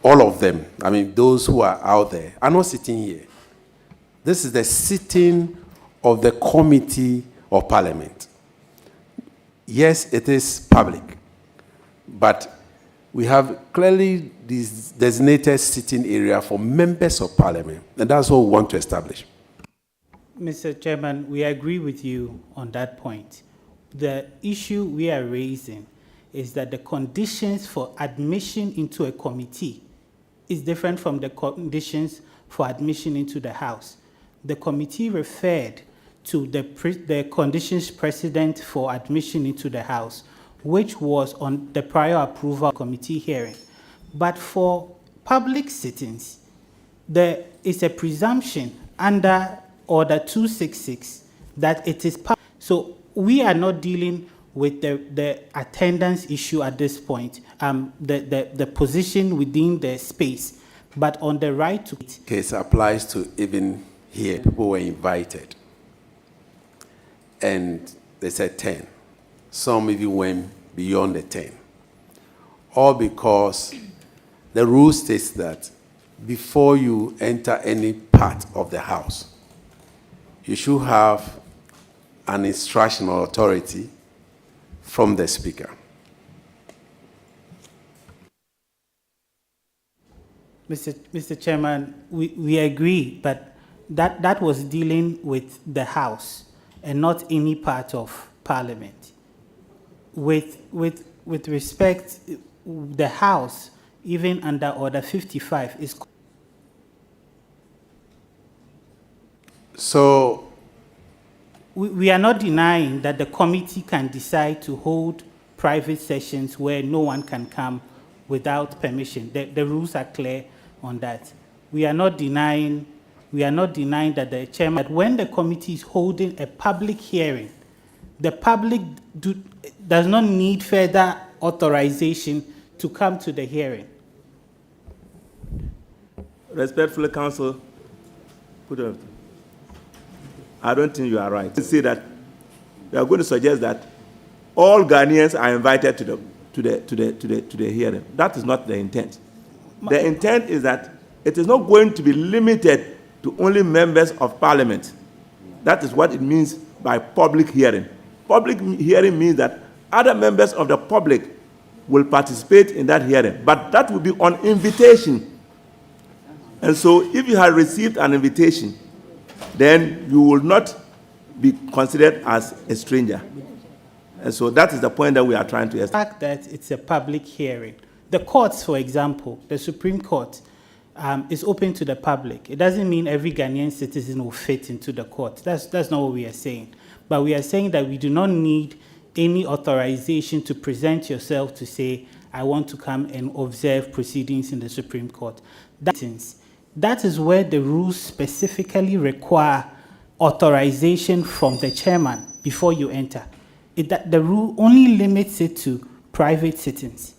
all of them, I mean those who are out there, are not sitting here. This is the sitting of the committee of parliament. Yes, it is public, but we have clearly this designated sitting area for members of parliament, and that's what we want to establish. Mr. Chairman, we agree with you on that point. The issue we are raising is that the conditions for admission into a committee is different from the conditions for admission into the House. The committee referred to the conditions precedent for admission into the House, which was on the prior approval committee hearing. But for public sittings, there is a presumption under Order 266 that it is public. So we are not dealing with the attendance issue at this point, the position within the space, but on the right to... Case applies to even here. People were invited, and they said 10. Some even went beyond the 10. All because the rule states that before you enter any part of the house, you should have an instructional authority from the speaker. Mr. Chairman, we agree, but that was dealing with the House and not any part of Parliament. With respect, the House, even under Order 55, is... So... We are not denying that the committee can decide to hold private sessions where no one can come without permission. The rules are clear on that. We are not denying that the chairman, that when the committee is holding a public hearing, the public does not need further authorization to come to the hearing. Respectfully, counsel, put it up. I don't think you are right. You see that we are going to suggest that all Ghanaians are invited to the hearing. That is not the intent. The intent is that it is not going to be limited to only members of parliament. That is what it means by public hearing. Public hearing means that other members of the public will participate in that hearing, but that will be on invitation. And so if you have received an invitation, then you will not be considered as a stranger. And so that is the point that we are trying to establish. The fact that it's a public hearing. The courts, for example, the Supreme Court is open to the public. It doesn't mean every Ghanaian citizen will fit into the court. That's not what we are saying. But we are saying that we do not need any authorization to present yourself to say, I want to come and observe proceedings in the Supreme Court. That is where the rules specifically require authorization from the chairman before you enter. The rule only limits it to private sittings.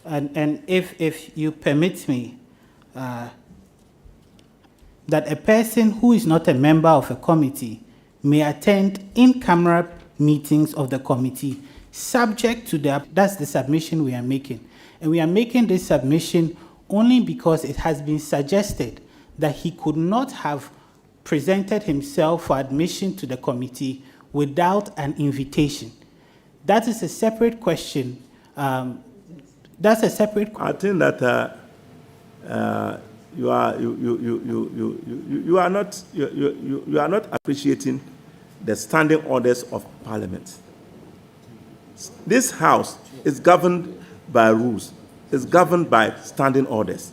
And if you permit me, that a person who is not a member of a committee may attend in-camera meetings of the committee subject to that's the submission we are making. And we are making this submission only because it has been suggested that he could not have presented himself for admission to the committee without an invitation. That is a separate question. That's a separate. I think that you are not appreciating the standing orders of Parliament. This House is governed by rules. It's governed by standing orders.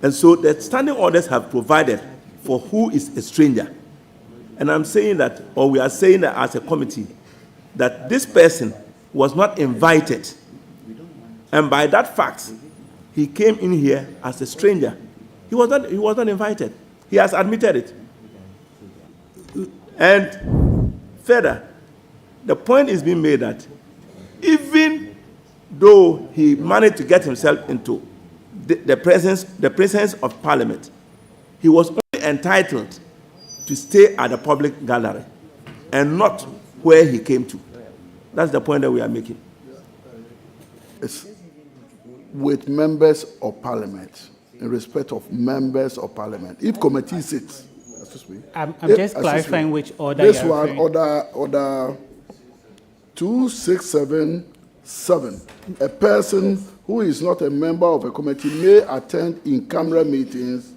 And so the standing orders have provided for who is a stranger. And I'm saying that, or we are saying that as a committee, that this person was not invited. And by that fact, he came in here as a stranger. He was not invited. He has admitted it. And further, the point is being made that even though he managed to get himself into the presence of Parliament, he was only entitled to stay at the public gallery and not where he came to. That's the point that we are making. It's with members of Parliament, in respect of members of Parliament. If committee sits, excuse me. I'm just clarifying which order this you're one, referring. order 2677. A person who is not a member of a committee may attend in-camera meetings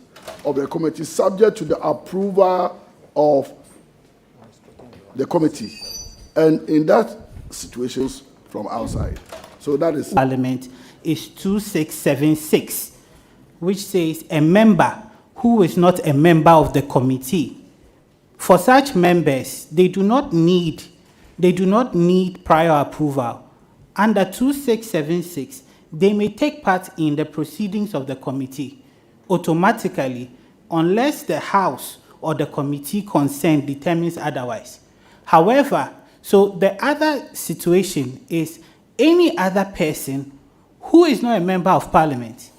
of the committee subject to the approval of the committee. And in that situations from outside. So that is Parliament is 2676, which says a member who is not a member of the committee. For such members, they do not need prior approval. Under 2676, they may take part in the proceedings of the committee automatically unless the House or the committee concerned determines otherwise. However, so the other situation is any other person who is not a member of Parliament,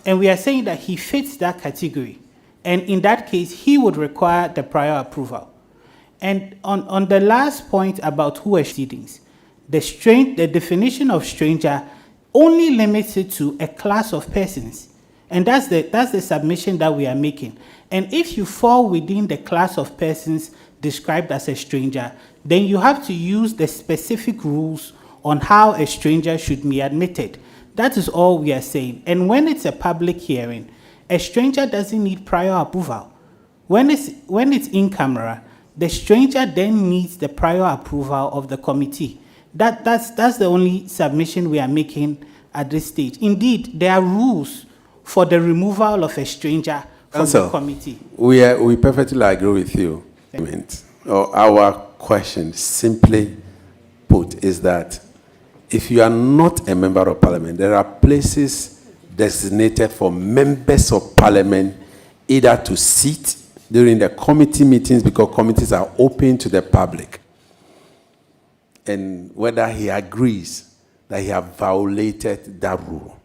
and we are saying that he fits that category, and in that case, he would require the prior approval. And on the last point about who are proceedings, the definition of stranger only limits it to a class of persons, and that's the submission that we are making. And if you fall within the class of persons described as a stranger, then you have to use the specific rules on how a stranger should be admitted. That is all we are saying. And when it's a public hearing, a stranger doesn't need prior approval. When it's in camera, the stranger then needs the prior approval of the committee. That's the only submission we are making at this stage. Indeed, there are rules for the removal of a stranger from the committee. We perfectly agree with you. Our question, simply put, is that if you are not a member of Parliament, there are places designated for members of Parliament either to sit during the committee meetings, because committees are open to the public, and whether he agrees that he has violated that rule.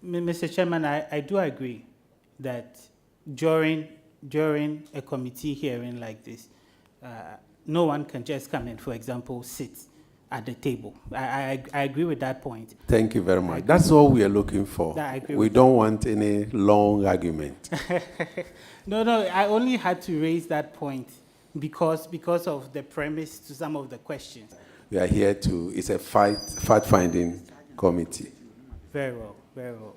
Mr. Chairman, I do agree that during a committee hearing like this, no one can just come and, for example, sit at the table. I agree with that point. Thank you very much. That's all we are looking for. We don't want any long argument. No, I only had to raise that point because of the premise to some of the questions. We are here it's a fact-finding committee. Very well, very well.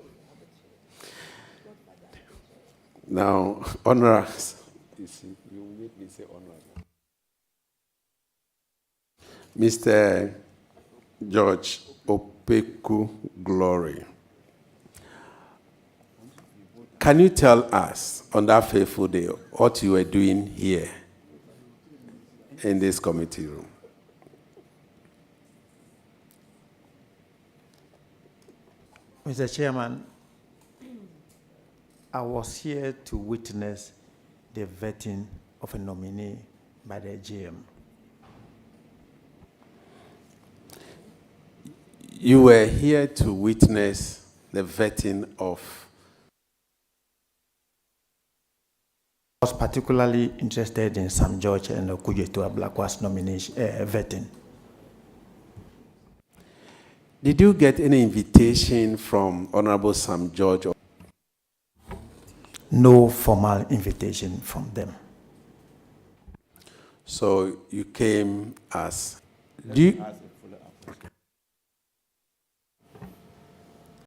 Now, honorables, you make me say honorable. Mr. George Opeku Glory, can you tell us on that fateful day what you were doing here in this committee room? Mr. Chairman, I was here to witness the vetting of a nominee by the GM. You were here to witness the vetting of... I was particularly interested in Sam George and Okujeto Ablakwa's nomination vetting. Did you get any invitation from Honorable Sam George? No formal invitation from them. So you came as, do you,